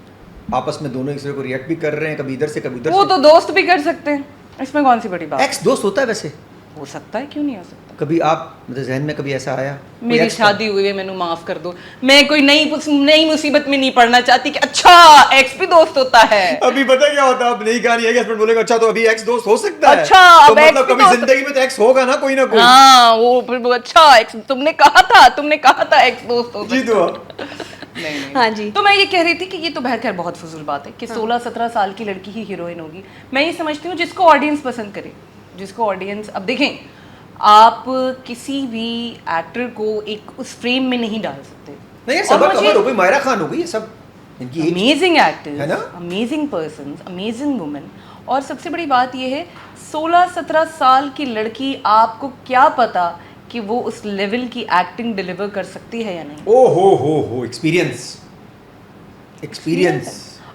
आपस में दोनों एक दूसरे को रिएक्ट भी कर रहे हैं, कभी इधर से कभी उधर वो से। तो दोस्त भी कर सकते हैं, इसमें कौन सी बड़ी बात है? एक्स दोस्त होता है वैसे? हो सकता है, क्यों नहीं हो सकता। कभी आप मतलब जहन में कभी ऐसा आया? कोई मेरी ex का? शादी हुई है, मैंने माफ कर दो, मैं कोई नई मुसीबत में नहीं पड़ना चाहती कि अच्छा एक्स भी दोस्त होता है। अभी पता क्या होता है, अब नई कहानी है कि हस्बैंड बोलेगा अच्छा तो अभी एक्स दोस्त हो सकता है। अच्छा, तो अब ex मतलब भी कभी दोस्त- जिंदगी में तो एक्स होगा ना कोई ना कोई। हाँ, वो फिर वो अच्छा एक्स, तुमने कहा था एक्स दोस्त हो जी सकता दुआ। है। नहीं। हाँ जी। तो मैं ये कह रही थी कि ये तो बहरखैर बहुत फजूल बात है कि 16-17 साल की लड़की ही हीरोइन होगी। मैं ये समझती हूँ जिसको ऑडियंस पसंद करे, जिसको ऑडियंस, अब देखें, आप किसी भी एक्टर को एक उस फ्रेम में नहीं डाल सकते। नहीं ये और सबक मुझे- कमर हो गई, मायरा खान हो गई, ये सब इनकी age- अमेजिंग है एक्टर्स, ना? Amazing persons, amazing women. और सबसे बड़ी बात यह है, 16-17 साल की लड़की, आपको क्या पता कि वो उस लेवल की एक्टिंग डिलीवर कर सकती है या नहीं। ओ हो एक्सपीरियंस।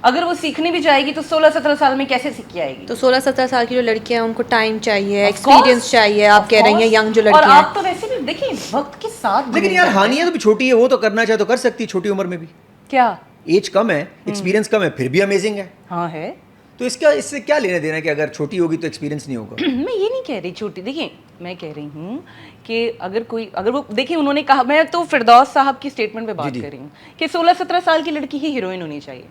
अगर वो सीखने भी जाएगी तो 16-17 साल में कैसे सीख के आएगी? तो 16-17 साल की जो लड़कियां हैं उनको टाइम चाहिए, Of एक्सपीरियंस course, चाहिए। आप of कह रही हैं course। यंग जो और लड़कियां आप हैं। तो वैसे भी देखिए वक्त के साथ लेकिन यार हानिया तो भी छोटी है, वो तो करना चाहे तो कर सकती है छोटी उम्र में भी। क्या? एज कम है, एक्सपीरियंस कम है, फिर भी अमेजिंग है। हाँ है। तो इससे क्या लेना देना है कि अगर छोटी होगी तो एक्सपीरियंस नहीं होगा? मैं ये नहीं कह रही छोटी, देखिए मैं कह रही हूँ कि अगर वो देखिए, उन्होंने कहा, मैं तो फिरदौस साहब की स्टेटमेंट पे बात जी। कर रही हूँ कि 16-17 साल की लड़की ही हीरोइन होनी चाहिए।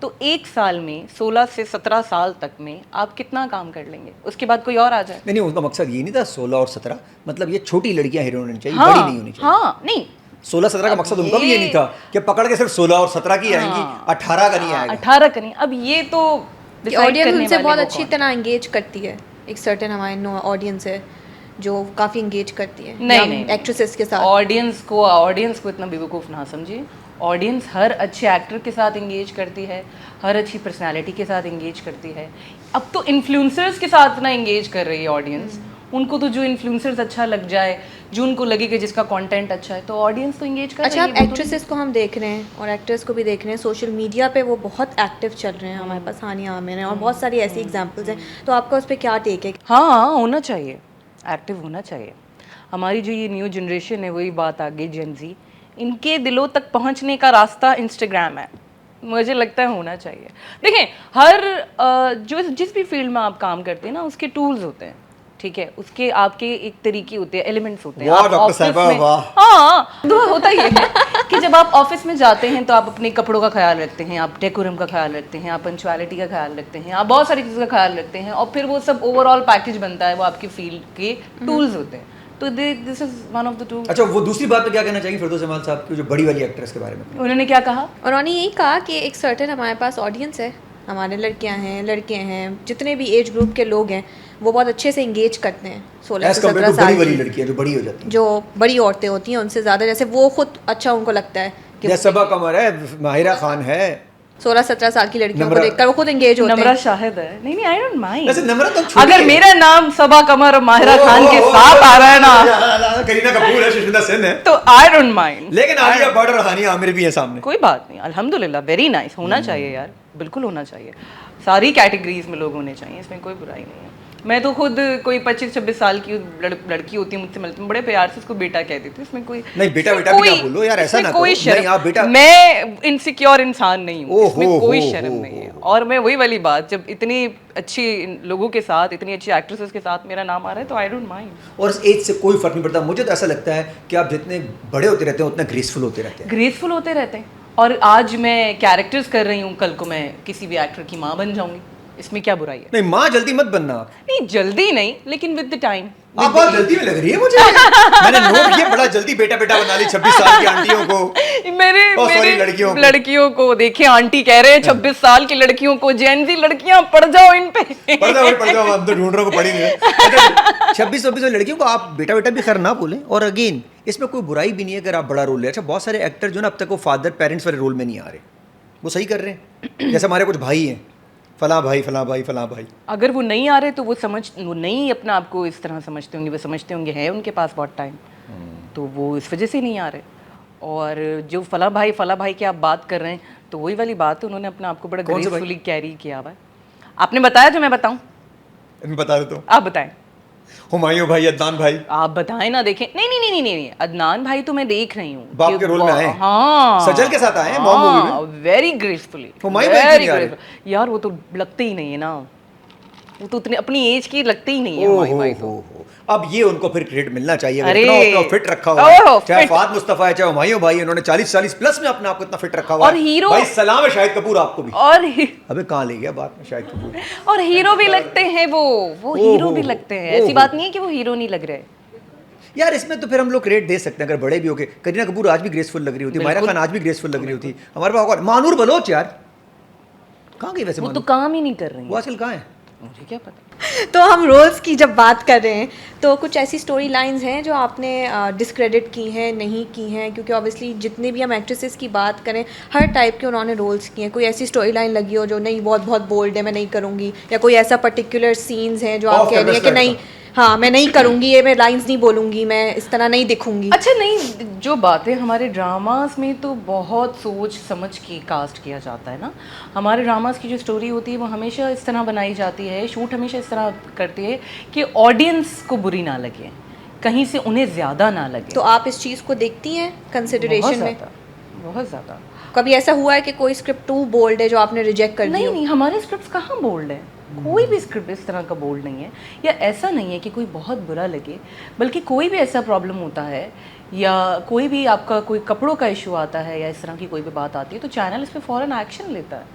तो एक साल में 16 से 17 साल तक में आप कितना काम कर लेंगे, उसके बाद कोई और आ जाए। नहीं उनका मकसद ये नहीं था 16 और 17, मतलब ये छोटी लड़कियां हीरोइन होनी चाहिए, हाँ, बड़ी नहीं होनी चाहिए। हाँ, नहीं 16-17 का मकसद उनका भी ये नहीं था कि पकड़ के सिर्फ 16 और 17 की आएंगी, हाँ। 18 का नहीं आएगा। 18 का नहीं। अब ये तो decide ऑडियंस करने उनसे वाले बहुत वो अच्छी कौन? तरह एंगेज करती है। एक सर्टेन हमारी ऑडियंस है जो काफ़ी एंगेज करती है नहीं एक्ट्रेसेस के साथ। ऑडियंस को इतना बेवकूफ़ ना समझिए। ऑडियंस हर अच्छे एक्टर के साथ इंगेज करती है, हर अच्छी पर्सनालिटी के साथ इंगेज करती है। अब तो इन्फ्लुएंसर्स के साथ ना इंगेज कर रही है ऑडियंस। उनको तो जो इन्फ्लुएंसर्स अच्छा लग जाए, जो उनको लगे कि जिसका कंटेंट अच्छा है, तो ऑडियंस तो इंगेज कर अच्छा, रही आप है। एक्ट्रेसेस को हम देख रहे हैं और एक्टर्स को भी देख रहे हैं, सोशल मीडिया पे वो बहुत एक्टिव चल रहे हैं। हमारे पास हानिया आमिर हैं और बहुत सारी ऐसी एग्जांपल्स हैं, तो आपका उस पर क्या टेक है? हाँ, होना चाहिए, एक्टिव होना चाहिए। हमारी जो ये न्यू जनरेशन है, वही बात आ गई जेन ज़ी, इनके दिलों तक पहुंचने का रास्ता इंस्टाग्राम है। मुझे लगता है होना चाहिए। देखें, हर जो जिस भी फील्ड में आप काम करते हैं ना, उसके टूल्स होते हैं, ठीक है, उसके आपके एक तरीके होते हैं, एलिमेंट्स होते हैं। वाह, आप डॉक्टर ऑफिस साहिबा, में, वाह। हाँ, तो होता ही है कि जब आप ऑफिस में जाते हैं तो आप अपने कपड़ों का ख्याल रखते हैं, आप डेकोरम का ख्याल रखते हैं, आप पंचुअलिटी का ख्याल रखते हैं, आप बहुत सारी चीज़ों का ख्याल रखते हैं, और फिर वो सब ओवरऑल पैकेज बनता है, वो आपकी फील्ड के टूल्स होते हैं। तो this is one of the tools. अच्छा, वो दूसरी बात पे क्या कहना चाहिए फिरदौस जमाल साहब की, जो बड़ी वाली एक्ट्रेस के बारे में? उन्होंने क्या कहा? उन्होंने यही कहा कि एक सर्टेन हमारे पास ऑडियंस है, हमारे लड़कियां हैं, लड़के हैं, जितने भी एज ग्रुप के लोग हैं वो बहुत अच्छे से इंगेज करते हैं 16 से 17 बड़ी साल वाली की, लड़कियां जो बड़ी हो जाती हैं, जो बड़ी औरतें होती हैं उनसे ज़्यादा, जैसे वो खुद अच्छा उनको लगता है कि जैसे सबा कमर है, माहिरा खान है, 16-17 साल की लड़कियों को नम्रा- देखकर वो खुद एंगेज होते नम्रा हैं। शाहिद है। नहीं नहीं, आई डोंट माइंड। वैसे नम्रा तो छोटी अगर है। मेरा नाम सबा कमर और माहिरा खान के साथ आ रहा है ना, करीना कपूर है, सुष्मिता सेन है, तो आई डोंट माइंड। लेकिन आलिया भट्ट और हानिया आमिर भी है सामने। कोई बात नहीं, अल्हम्दुलिल्लाह, वेरी नाइस। होना चाहिए यार, बिल्कुल होना चाहिए। सारी कैटेगरीज में लोग होने चाहिए, इसमें कोई बुराई नहीं है। मैं तो खुद कोई 25-26 साल की लड़की होती है, मुझसे मिलती हूँ, बड़े प्यार से उसको बेटा कहती थी। इसमें कोई नहीं, बेटा इसमें बेटा भी ना बोलो यार, ऐसा इसमें ना कोई करो। नहीं, आप बेटा, मैं इनसिक्योर इंसान नहीं हूँ, ओहो, इसमें कोई हो, शर्म हो, नहीं है। हो। और मैं वही वाली बात, जब इतनी अच्छी लोगों के साथ, इतनी अच्छी एक्ट्रेसेस के साथ मेरा नाम आ रहा है, तो आई डोंट माइंड। और इस एज से कोई फर्क नहीं पड़ता। मुझे तो ऐसा लगता है कि आप जितने बड़े होते रहते हैं उतना ग्रेसफुल होते रहते हैं। ग्रेसफुल होते रहते हैं। और आज मैं कैरेक्टर्स कर रही हूँ, कल को मैं किसी भी एक्टर की माँ बन जाऊंगी, इसमें क्या बुराई है? नहीं, माँ जल्दी मत बनना आप। नहीं, जल्दी नहीं, लेकिन विद द टाइम। आप बहुत जल्दी में लग रही है मुझे। मैंने नोट किया, बड़ा जल्दी बेटा बेटा बना ली 26 साल की आंटियों को। मेरे sorry, लड़कियों को देखिए, आंटी कह रहे हैं 26 साल की लड़कियों को, जेन ज़ी लड़कियां पड़ जाओ इन पे। पढ़ जाओ, हम तो ढूंढ रहे हो, पढ़ी नहीं है। 26-26 लड़कियों को आप बेटा बेटा भी खैर ना बोलें। और अगेन, इसमें कोई बुराई भी नहीं है अगर आप बड़ा रोल ले। अच्छा, बहुत सारे एक्टर जो ना अब तक वो फादर पेरेंट्स वाले रोल में नहीं आ रहे, वो सही कर रहे हैं। जैसे हमारे कुछ भाई हैं, फलां भाई फलां भाई फलां भाई। अगर वो नहीं आ रहे तो वो नहीं अपना आपको इस तरह समझते होंगे, वो समझते होंगे है उनके पास बहुत टाइम, तो वो इस वजह से नहीं आ रहे। और जो फला भाई की आप बात कर रहे हैं, तो वही वाली बात है, उन्होंने अपना आपको बड़ा कौन से भाई? ग्रेसफुली कैरी किया हुआ है। आपने बताया जो मैं बताऊं? मैं बता देता हूँ, आप बताएं। हुमायूं भाई, अदनान भाई। आप बताएं ना। देखें, नहीं, अदनान भाई तो मैं देख रही हूँ बाप कि के रोल में आए हैं। हाँ, सजल के साथ आए हैं मॉम मूवी में। Very gracefully. हुमायूं भाई क्यों नहीं आ रहे? यार वो तो लगते ही नहीं है ना, वो तो उतनी अपनी एज की लगते ही नहीं है हुमायूं भाई तो। अब ये उनको फिर क्रेडिट मिलना चाहिए। अगर अरे, इतना फिट रखा हुआ ओह, है, चाहे फिट। फाद मुस्तफा है, चाहे हुमायूं भाई, उन्होंने 40 प्लस में अपने आप को इतना फिट रखा हुआ और है। हीरो- भाई सलाम है शाहिद कपूर आपको भी। और अबे कहाँ ले गया बात में शाहिद कपूर? हीरो भी लगते हैं वो हीरो भी लगते हैं। ऐसी ओहो। बात नहीं है कि वो हीरो नहीं लग रहे। यार इसमें तो फिर हम लोग क्रेडिट दे सकते हैं अगर बड़े भी होके। करीना कपूर आज भी ग्रेसफुल लग रही होती, मायरा बिल्कुल। खान आज भी ग्रेसफुल लग रही होती। हमारे पास मानूर बलोच यार कहाँ गई वैसे? वो तो मानूर काम ही नहीं कर रही वो है। आजकल कहाँ है? मुझे क्या पता। तो हम रोल्स की जब बात कर रहे हैं, तो कुछ ऐसी स्टोरी लाइन्स हैं जो आपने डिस्क्रेडिट की हैं, नहीं की हैं? क्योंकि ऑब्वियसली जितने भी हम एक्ट्रेसेस की बात करें, हर टाइप के उन्होंने रोल्स किए हैं। कोई ऐसी स्टोरी लाइन लगी हो जो नहीं, बहुत बोल्ड है, मैं नहीं करूँगी, या कोई ऐसा पर्टिकुलर सीन्स हैं जो आप Off कह रही हैं कि camera नहीं, हाँ मैं नहीं करूँगी, ये मैं लाइन्स नहीं बोलूँगी, मैं इस तरह नहीं दिखूँगी? अच्छा, नहीं, जो बातें हमारे ड्रामास में तो बहुत सोच समझ के कास्ट किया जाता है ना। हमारे ड्रामास की जो स्टोरी होती है वो हमेशा इस तरह बनाई जाती है, शूट हमेशा इस तरह करती है कि ऑडियंस को बुरी ना लगे, कहीं से उन्हें ज़्यादा ना लगे। तो आप इस चीज़ को देखती हैं कंसिडरेशन में? बहुत ज़्यादा। कभी ऐसा हुआ है कि कोई स्क्रिप्ट टू बोल्ड है जो आपने रिजेक्ट कर दी नहीं हो? नहीं, हमारे स्क्रिप्ट कहाँ बोल्ड है, कोई भी स्क्रिप्ट इस तरह का बोल्ड नहीं है। या ऐसा नहीं है कि कोई बहुत बुरा लगे, बल्कि कोई भी ऐसा प्रॉब्लम होता है या कोई भी आपका कोई कपड़ों का इशू आता है या इस तरह की कोई भी बात आती है, तो चैनल इस पर फ़ौरन एक्शन लेता है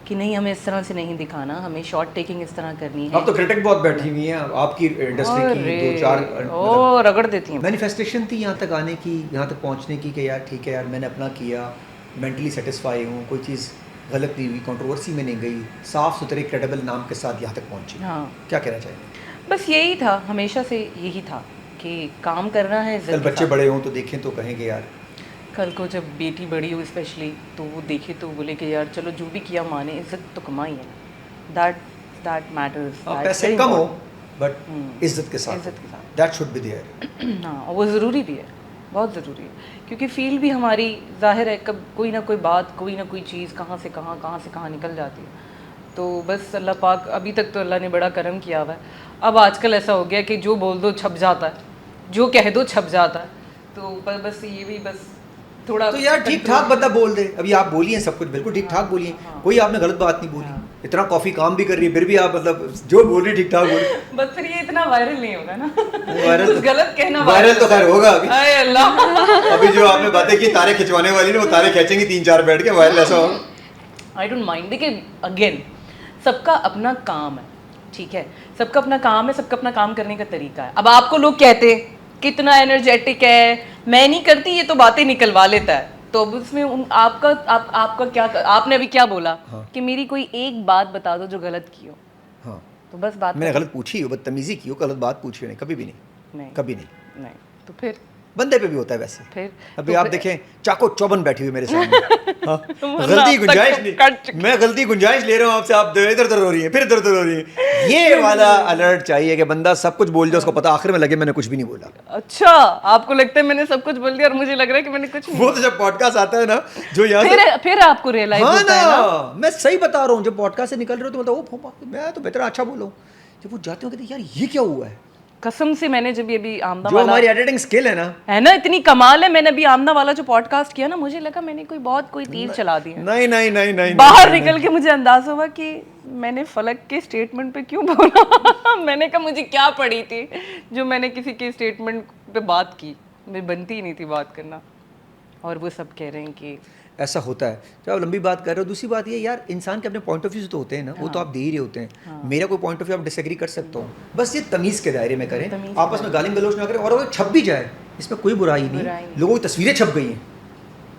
कि नहीं, हमें इस तरह से नहीं दिखाना, हमें शॉर्ट टेकिंग इस तरह करनी है। अब तो क्रिटिक बहुत बैठी हुई हैं आपकी इंडस्ट्री की, 2-4 ओ रगड़ देती हैं। मैनिफेस्टेशन थी यहाँ तक आने की, यहाँ तक पहुँचने की कि यार ठीक है यार, मैंने अपना किया, मेंटली सेटिस्फाई हूँ, कोई चीज़ गलत नहीं हुई, कंट्रोवर्सी में नहीं गई, साफ सुथरे क्रेडिबल नाम के साथ यहाँ तक पहुँची। हाँ, क्या कहना चाहिए? बस यही था, हमेशा से यही था कि काम करना है। कल बच्चे बड़े हों तो देखें तो कहेंगे यार कल को जब बेटी बड़ी हो स्पेशली तो वो देखे तो बोले कि यार चलो जो भी किया माँ ने इज्जत तो कमाई है, दैट मैटर्स। पैसे कम हो बट इज्जत के साथ, दैट शुड बी देयर। हाँ, और वो ज़रूरी भी है, बहुत ज़रूरी है, क्योंकि फील भी हमारी जाहिर है कब कोई ना कोई बात, कोई ना कोई चीज़ कहाँ से कहाँ निकल जाती है। तो बस अल्लाह पाक, अभी तक तो अल्लाह ने बड़ा करम किया हुआ है। अब आजकल ऐसा हो गया कि जो बोल दो छप जाता है, जो कह दो छप जाता है। तो बस ये भी बस थोड़ा तो यार ठीक ठाक बंदा बोल दे। अभी आप बोली हैं सब कुछ बिल्कुल ठीक ठाक बोली हैं, कोई आपने गलत बात नहीं बोली। इतना कॉफ़ी काम भी कर रही है फिर भी आप मतलब जो बोल रही है ठीक ठाक बोल रही है। बस फिर ये इतना वायरल नहीं होगा ना, वायरल कुछ गलत कहना वायरल तो खैर होगा अभी। हाय अल्लाह। अभी जो आपने बातें की तारे खिंचवाने वाली ने, वो तारे खींचेंगी 3-4 बैठ के, वायरल ऐसा होगा। I don't mind. देखिए अगेन सबका अपना काम है, ठीक है, सबका अपना काम है, सबका अपना काम करने का तरीका है। अब आपको लोग कहते कितना एनर्जेटिक है, मैं नहीं करती, ये तो बातें निकलवा लेता है, तो अब उसमें आपका क्या, आपने अभी क्या बोला कि मेरी कोई एक बात बता दो जो गलत की हो। हाँ, तो बस बात मैंने गलत पूछी हो, बदतमीजी की हो, गलत बात पूछी हो नहीं, कभी भी नहीं, कभी नहीं। तो फिर बंदे पे भी होता है वैसे। फिर अभी आप देखें चाको चौबन बैठी हुई मेरे सामने। हाँ, गलती गुंजाइश नहीं, मैं गलती गुंजाइश ले रहा हूँ आपसे, आप इधर उधर हो रही है, फिर इधर उधर हो रही है। ये वाला अलर्ट चाहिए कि बंदा सब कुछ बोल जाए, उसको पता आखिर में लगे मैंने कुछ भी नहीं बोला। अच्छा, आपको लगता है मैंने सब कुछ बोल दिया और मुझे लग रहा है कि मैंने कुछ नहीं। वो तो जब पॉडकास्ट आता है ना, जो यहाँ फिर आपको रियलाइज हाँ होता है ना, मैं सही बता रहा हूँ, जब पॉडकास्ट से निकल रहे हो तो मतलब मैं तो बेहतर अच्छा बोलूँ। जब वो जाते हो कहते यार ये क्या हुआ है, कसम से मैंने जब ये भी आमना जो वाला हमारी एडिटिंग स्किल है ना इतनी कमाल है, मैंने अभी आमना वाला जो पॉडकास्ट किया ना, मुझे लगा मैंने कोई तीर चला दिया। नहीं बाहर निकल के मुझे अंदाजा हुआ कि मैंने फलक के स्टेटमेंट पे क्यों बोला। मैंने कहा मुझे क्या पड़ी थी जो मैंने किसी के स्टेटमेंट पे बात की, मेरी बनती ही नहीं थी बात करना, और वो सब कह रहे हैं कि ऐसा होता है। जब आप लंबी बात कर रहे हो, दूसरी बात ये यार इंसान के अपने पॉइंट ऑफ व्यू तो होते हैं ना, वो तो आप दे ही रहे होते हैं। मेरा कोई पॉइंट ऑफ व्यू आप डिसएग्री कर सकता हूँ, बस ये तमीज़ के दायरे में करें, आपस में गाली गलौज ना करें, और अगर छप भी जाए इसमें कोई बुराई नहीं। लोगों की तस्वीरें छप गई हैं,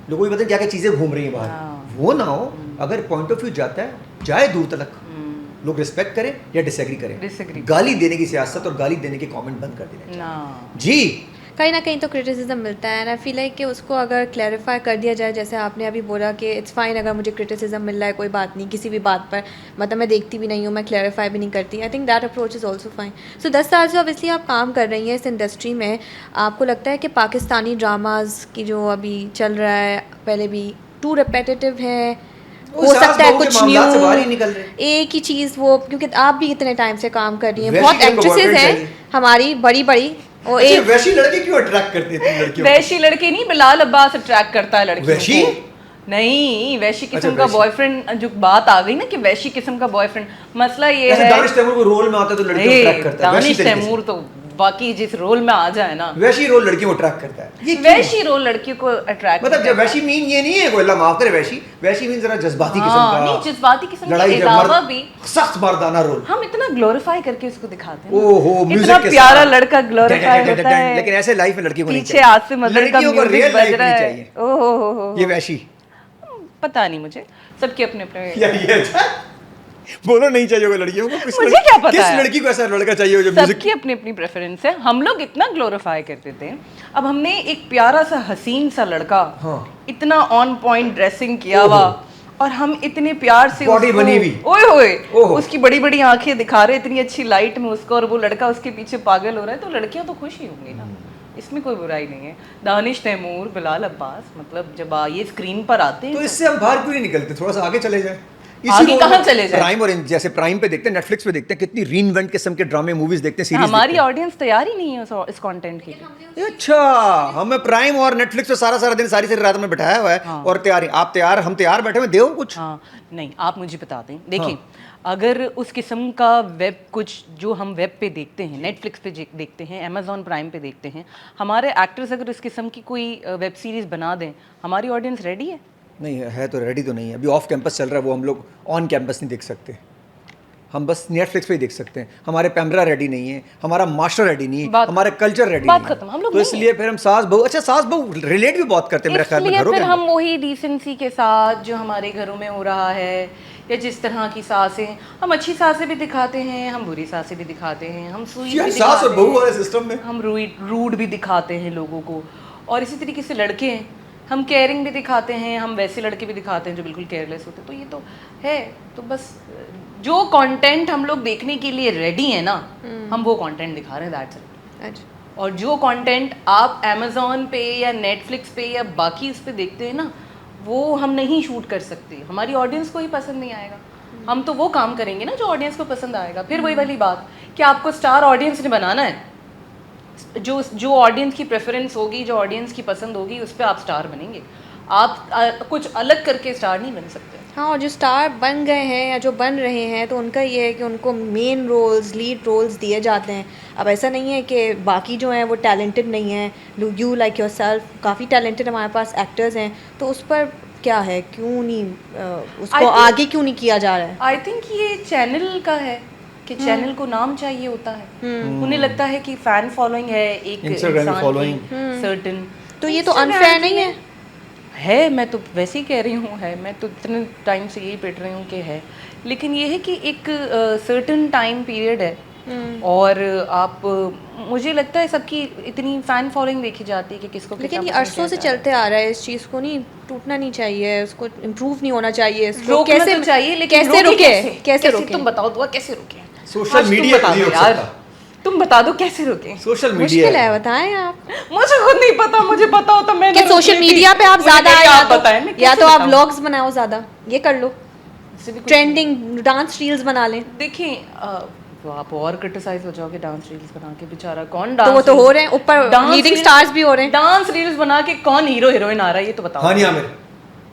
लोगों को पता क्या क्या चीज़ें घूम रही हैं बाहर, वो ना हो। अगर पॉइंट ऑफ व्यू जाता है जाए दूर तक, लोग रिस्पेक्ट करें या डिसएग्री करें, गाली देने की सियासत और गाली देने के कमेंट बंद कर देना जी। कहीं ना कहीं तो क्रिटिसिज्म मिलता है, एंड आई फील लाइक कि उसको अगर क्लैरिफाई कर दिया जाए, जैसे आपने अभी बोला कि इट्स फाइन अगर मुझे क्रिटिसिज्म मिल रहा है, कोई बात नहीं, किसी भी बात पर, मतलब मैं देखती भी नहीं हूँ, मैं क्लैरिफाई भी नहीं करती। I think that approach is also fine. So 10 साल से ऑब्वियसली आप काम कर रही हैं इस इंडस्ट्री में, आपको लगता है कि पाकिस्तानी ड्रामाज की जो अभी चल रहा है, पहले भी टू रिपीटेटिव है, हो सकता है कुछ न्यू एक ही चीज़ वो, क्योंकि आप भी इतने टाइम से काम कर रही हैं, बहुत एक्ट्रेसेस हैं हमारी बड़ी बड़ी, और एक वैसी लड़की क्यों अट्रैक्ट करती है तुम लड़कियों? वैसी लड़की नहीं, बिलाल अब्बास अट्रैक्ट करता है लड़कियों वैशी? को। नहीं, वैसी किस्म का बॉयफ्रेंड, जो बात आ गई ना कि वैसी किस्म का बॉयफ्रेंड, मसला ये है दानिश तैमूर को रोल में आता है तो लड़कियों को अट्रैक्ट करता है। दानिश तैमूर तो बाकी जिस रोल में आ जाए ना, वैसी रोल लड़कियों को अट्रैक्ट करता है। ये वैसी रोल लड़कियों को अट्रैक्ट, मतलब जब वैसी मीन ये नहीं है, कोई अल्लाह माफ करे, वैसी मीन जरा जज्बाती किस्म का, नहीं जज्बाती किस्म का, लड़ाई अलावा भी सख्त मर्दाना रोल हम इतना ग्लोरीफाई करके उसको दिखाते हैं। ओहो, इतना प्यारा लड़का ग्लोरीफाई होता है, लेकिन ऐसे लाइफ में लड़कियों को नहीं पीछे आज से मतलब लड़कियों को रियल लाइफ नहीं चाहिए। ओहो, ये वैसी पता नहीं मुझे, सबके अपने अपने ये बोलो नहीं चाहिए होगा लड़कियों को, मुझे क्या पता किस है? लड़की को ऐसा लड़का चाहिए हो जो म्यूजिक, सबकी अपनी अपनी प्रेफरेंस है। हम लोग इतना ग्लोरीफाई करते थे, अब हमने एक प्यारा सा हसीन सा लड़का, इतना ऑन पॉइंट ड्रेसिंग किया हुआ, और हम इतने प्यार से बॉडी बनी हुई, ओए होए, उसकी बड़ी बड़ी आंखें दिखा रहे इतनी अच्छी लाइट में उसको, और वो लड़का उसके पीछे पागल हो रहा है, तो लड़कियां तो खुश ही होंगी ना, इसमें कोई बुराई नहीं है। दानिश तैमूर, बिलाल अब्बास, मतलब जब ये स्क्रीन पर आते हैं तो इससे हम बाहर क्यों नहीं निकलते, थोड़ा सा आगे चले जाए। आगे कहाँ चले जाए? प्राइम, और जैसे प्राइम पे देखते हैं, नेटफ्लिक्स पे देखते हैं, कितनी रीइन्वेंट किस्म के ड्रामे मूवीज देखते हैं, सीरीज। हमारी ऑडियंस तैयार ही नहीं है इस कंटेंट के लिए। अच्छा, हमें प्राइम और नेटफ्लिक्स पे सारा दिन सारी रात में बैठाया हुआ है, और तैयार, आप तैयार, हम तैयार बैठे हुए, दे कुछ। हाँ, नहीं आप मुझे बता दें, देखिए अगर उस किस्म का वेब, कुछ जो हम वेब पे देखते हैं, नेटफ्लिक्स पे देखते हैं, अमेजॉन प्राइम पे देखते हैं, हमारे एक्टर्स अगर उस किस्म की कोई वेब सीरीज बना दें, हमारी ऑडियंस रेडी है? नहीं है तो रेडी तो नहीं है। अभी ऑफ कैंपस चल रहा है, वो हम लोग ऑन कैंपस नहीं देख सकते, हम बस नेटफ्लिक्स पे ही देख सकते हैं। हमारे पैमरा रेडी नहीं है, हमारा मास्टर रेडी नहीं है, हमारा कल्चर रेडी नहीं है, खत्म, हम लोग तो इसलिए फिर हम सास बहू, अच्छा सास बहू रिलेट भी बहुत करते हैं मेरे ख्याल में घरों में। हम वही डिसेंसी के साथ जो हमारे घरों में हो रहा है, या जिस तरह की सासें, हम अच्छी सासें भी दिखाते हैं, हम बुरी सासें भी दिखाते हैं, हम सुई भी सास और बहू वाले सिस्टम में हम रूड भी दिखाते हैं लोगों को, और इसी तरीके से लड़के हैं, हम केयरिंग भी दिखाते हैं, हम वैसे लड़के भी दिखाते हैं जो बिल्कुल केयरलेस होते हैं, तो ये तो है। तो बस जो कंटेंट हम लोग देखने के लिए रेडी है ना, हम वो कंटेंट दिखा रहे हैं, दैट्स इट। अच्छा। और जो कंटेंट आप अमेज़ॉन पे या नेटफ्लिक्स पे या बाकी इस पे देखते हैं ना, वो हम नहीं शूट कर सकते, हमारी ऑडियंस को ही पसंद नहीं आएगा। हम तो वो काम करेंगे ना जो ऑडियंस को पसंद आएगा। फिर वही वाली बात कि आपको स्टार ऑडियंस ने बनाना है, जो ऑडियंस की प्रेफरेंस होगी, जो ऑडियंस की पसंद होगी, उस पर आप स्टार बनेंगे। आप कुछ अलग करके स्टार नहीं बन सकते। हाँ, और जो स्टार बन गए हैं या जो बन रहे हैं, तो उनका ये है कि उनको मेन रोल्स, लीड रोल्स दिए जाते हैं। अब ऐसा नहीं है कि बाकी जो हैं वो टैलेंटेड नहीं हैं। यू लाइक योर सेल्फ काफ़ी टैलेंटेड हमारे पास एक्टर्स हैं, तो उस पर क्या है, क्यों नहीं उसको आगे क्यों नहीं किया जा रहा है? आई थिंक ये चैनल का है कि चैनल को नाम चाहिए होता है। उन्हें लगता है कि फैन फॉलोइंग है एक Instagram इंसान following। की सर्टेन, तो ये तो अनफेयर नहीं है? मैं तो वैसे ही कह रही हूँ है, मैं तो इतने टाइम से यही पिट रही हूँ कि है, लेकिन ये है कि एक सर्टेन टाइम पीरियड है और आप मुझे लगता है सबकी इतनी फैन फॉलोइंग देखी जाती है कि किसको लेकिन ये कितना अरसों पसंद से किया चलते आ रहा है, इस चीज़ को नहीं टूटना नहीं चाहिए, उसको इम्प्रूव नहीं होना चाहिए, इसको रोकना कैसे तो चाहिए, लेकिन कैसे रोके रोके? कैसे रोके? तुम बताओ दुआ, कैसे रोके? सोशल आज तुम मीडिया बता नहीं दो रोक यार, सकता। तुम बता दो कैसे रोके? सोशल मीडिया मुश्किल है, बताएं आप। मुझे खुद नहीं पता, मुझे पता होता मैं कि सोशल मीडिया पे आप ज़्यादा या तो आप व्लॉग्स बनाओ ज़्यादा, ये कर लो, ट्रेंडिंग डांस रील्स बना लें। देखिए तो आप और क्रिटिसाइज हो जाओगे डांस रील्स बना के, बेचारा कौन तो डांस वो तो हो रहे हैं, ऊपर लीडिंग स्टार्स भी हो रहे हैं। डांस रील्स बना के कौन हीरो हीरोइन आ रहा है ये तो बताओ। हानिया आमिर,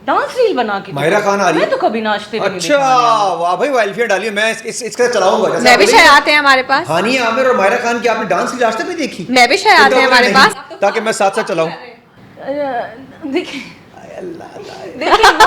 डांस रील बना के माहिरा खान आ रही है। मैं तो कभी नाचते भी नहीं अच्छा देखा। वाह भाई, वो एल्फिया डालिए, मैं इसका चलाऊंगा। जैसे मैं भी आप शायद आते हैं हमारे पास, हानिया आमिर और माहिरा खान की आपने डांस की आज तक नहीं देखी? मैं भी शायद आते हैं हमारे पास, ताकि मैं साथ साथ चलाऊं। देखिए देखिए वो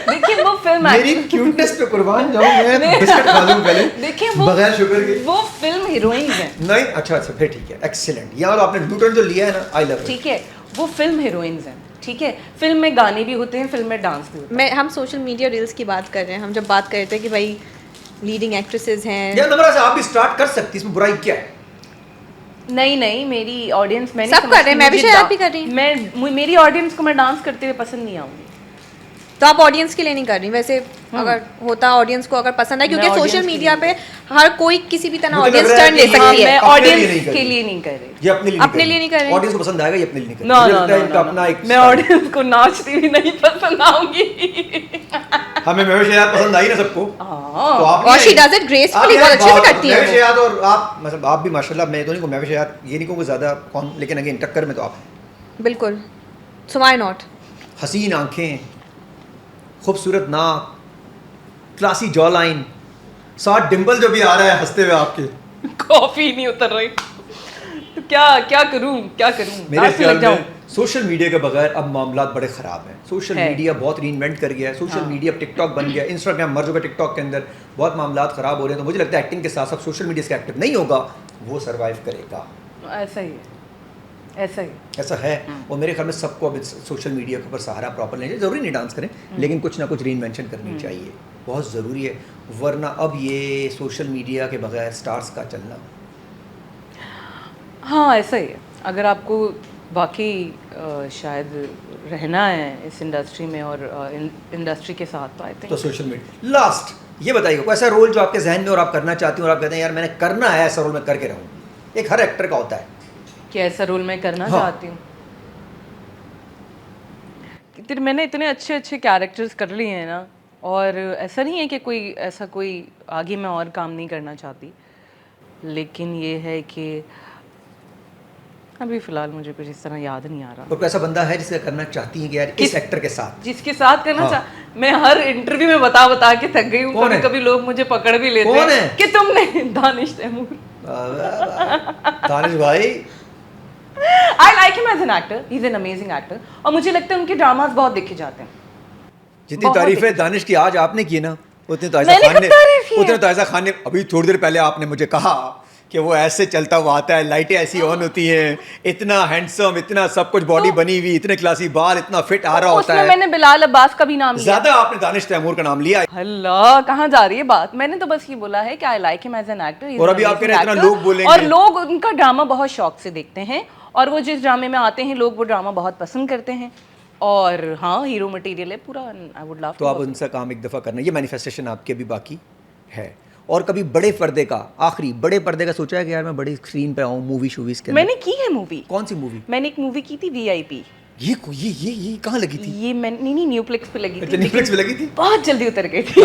देखिए वो फिल्म मेरी क्यूटनेस पे कुर्बान जाऊं मैं, बिस्किट खा लूं पहले देखिए वो बगैर शुगर के। वो फिल्म हीरोइंस है। नहीं अच्छा अच्छा, फिर ठीक है, एक्सीलेंट। यहाँ तो आपने न्यूटन जो लिया है ना, आई लव इट। ठीक है, वो फिल्म हीरोइंस हैं, ठीक है। फिल्म में गाने भी होते हैं, फिल्म में डांस भी होता है। हम सोशल मीडिया रील्स की बात कर रहे हैं। हम जब बात कर रहे थे कि भाई लीडिंग एक्ट्रेसेस हैं, या नम्रता से आप भी स्टार्ट कर सकती, इसमें बुराई क्या है? नहीं मेरी ऑडियंस, मैं सब कर रहे हैं, मैं भी शायद भी कर रही हूँ। मेरी ऑडियंस को मैं डांस करते हुए पसंद नहीं आऊंगी। तो आप ऑडियंस के लिए नहीं कर रही वैसे, अगर होता ऑडियंस को अगर पसंद है, क्योंकि मैं सोशल audience मीडिया के पे हर कोई किसी भी तरह मुझे लग ऑडियंस रहा है टर्न ले कि सकती मैं है। अपने लिए ऑडियंस नहीं कर के रही। लिए नहीं कर रही। ये अपने लिए नहीं कर रही। ऑडियंस को पसंद आएगा, ये अपने लिए नहीं कर रही। मुझे लगता है इनका अपना एक मैं ऑडियंस को नाचती भी नहीं पसंद आऊंगी। हमें महविश याद पसंद आई ना सबको, तो आप और she does it gracefully, बहुत अच्छे से करती है महविश वो। याद, और आप मतलब आप भी माशाल्लाह, मैं तो नहीं कहूँ महविश याद, ये नहीं कहूँ ज़्यादा कौन, लेकिन अगेन टक्कर में तो आप हैं। बिल्कुल, सो व्हाई नॉट। हसीन आंखें, खूबसूरत नाक, क्लासी जॉ लाइन, साथ डिम्पल जो भी आ रहा है हंसते हुए आपके। कॉफी नहीं उतर रही तो क्या करूं मेरे दांत पे ख्याल लग जाऊं। में सोशल मीडिया के बगैर अब मामलात बड़े ख़राब हैं। सोशल है। मीडिया बहुत रीइन्वेंट कर गया है। सोशल हाँ। मीडिया टिकटॉक बन गया, इंस्टाग्राम मर चुका टिकटॉक के अंदर, बहुत मामलात ख़राब हो रहे हैं। तो मुझे लगता है एक्टिंग के साथ साथ सोशल मीडिया से एक्टिव नहीं होगा वो सर्वाइव करेगा, ऐसा ही है, ऐसा ही। ऐसा है। और मेरे ख्याल में सबको अब सोशल मीडिया के ऊपर सहारा प्रॉपर लेना चाहिए। ज़रूरी नहीं डांस करें, लेकिन कुछ ना कुछ रीइन्वेंशन करनी चाहिए, बहुत ज़रूरी है। वरना अब ये सोशल मीडिया के बगैर स्टार्स का चलना, हाँ ऐसा ही है। अगर आपको वाकई शायद रहना है इस इंडस्ट्री में और इंडस्ट्री के साथ, तो आई तो थिंक सोशल मीडिया। लास्ट ये बताइएगा, कोई ऐसा रोल जो आपके जहन में और आप करना चाहती हो और आप कहते हैं यार मैंने करना है, ऐसा रोल मैं करके रहूँ? एक हर एक्टर का होता है कि ऐसा रोल मैं करना हाँ। चाहती हूँ। मैंने इतने अच्छे अच्छे कैरेक्टर्स कर लिए हैं ना, और ऐसा नहीं है कि कोई आगे मैं और काम नहीं करना चाहती, लेकिन ये है कि अभी फ़िलहाल मुझे कुछ इस तरह याद नहीं आ रहा। तो कोई ऐसा बंदा है जिसे करना चाहती हैं कि यार इस एक्टर के साथ? जिसके साथ करना हाँ। मैं हर इंटरव्यू में बता के थक गई हूँ। कौन कभी है? कभी लोग मुझे पकड़ भी लेते कौन हैं है? कि तुमने दानिश तैमूर। दानिश भाई, I like him as an actor, he is an amazing actor, और मुझे लगता है उनके ड्रामास बहुत देखे जाते हैं। जितनी बहुत तारीफें अच्छी। दानिश की आज आपने की ना, उतनी तो मैंने खान ने, कब तारीफ की है? उतने तो ऐसा खान ने अभी थोड़ी देर पहले आपने मुझे कहा कि वो ऐसे चलता हुआ आता है, लाइटें ऐसी ऑन होती हैं, इतना हैंडसम, इतना सब कुछ बॉडी बनी हुई, इतने क्लासी बाल, इतना फिट आ रहा होता उसमें है। मैंने बिलाल अब्बास का भी नाम लिया। ज्यादा आपने दानिश तैमूर का नाम लिया। अल्लाह, कहाँ जा रही है बात? मैंने तो बस ये बोला है कि I like him as an actor. और अभी आप कह रहे हैं इतना लोग बोलेंगे। और लोग उनका ड्रामा बहुत शौक से देखते हैं, और वो जिस ड्रामे में आते हैं लोग वो ड्रामा बहुत पसंद करते हैं और हाँ हीरो मटेरियल है पूरा, आई वुड लव तो आप उनसे काम एक दफ़ा करना, ये मैनिफेस्टेशन आपके अभी बाकी है। और कभी बड़े पर्दे का, आखिरी बड़े पर्दे का सोचा है कि यार मैं बड़ी स्क्रीन पे आऊँ मूवी शूवीज के अंदर? मैंने की है मूवी। कौन सी मूवी? मैंने एक मूवी की थी VIP। ये कहाँ लगी थी? ये मैंने नहीं न्यूप्लेक्स पे लगी अच्छा, थी, Netflix पे लगी थी? बहुत जल्दी उतर गई थी।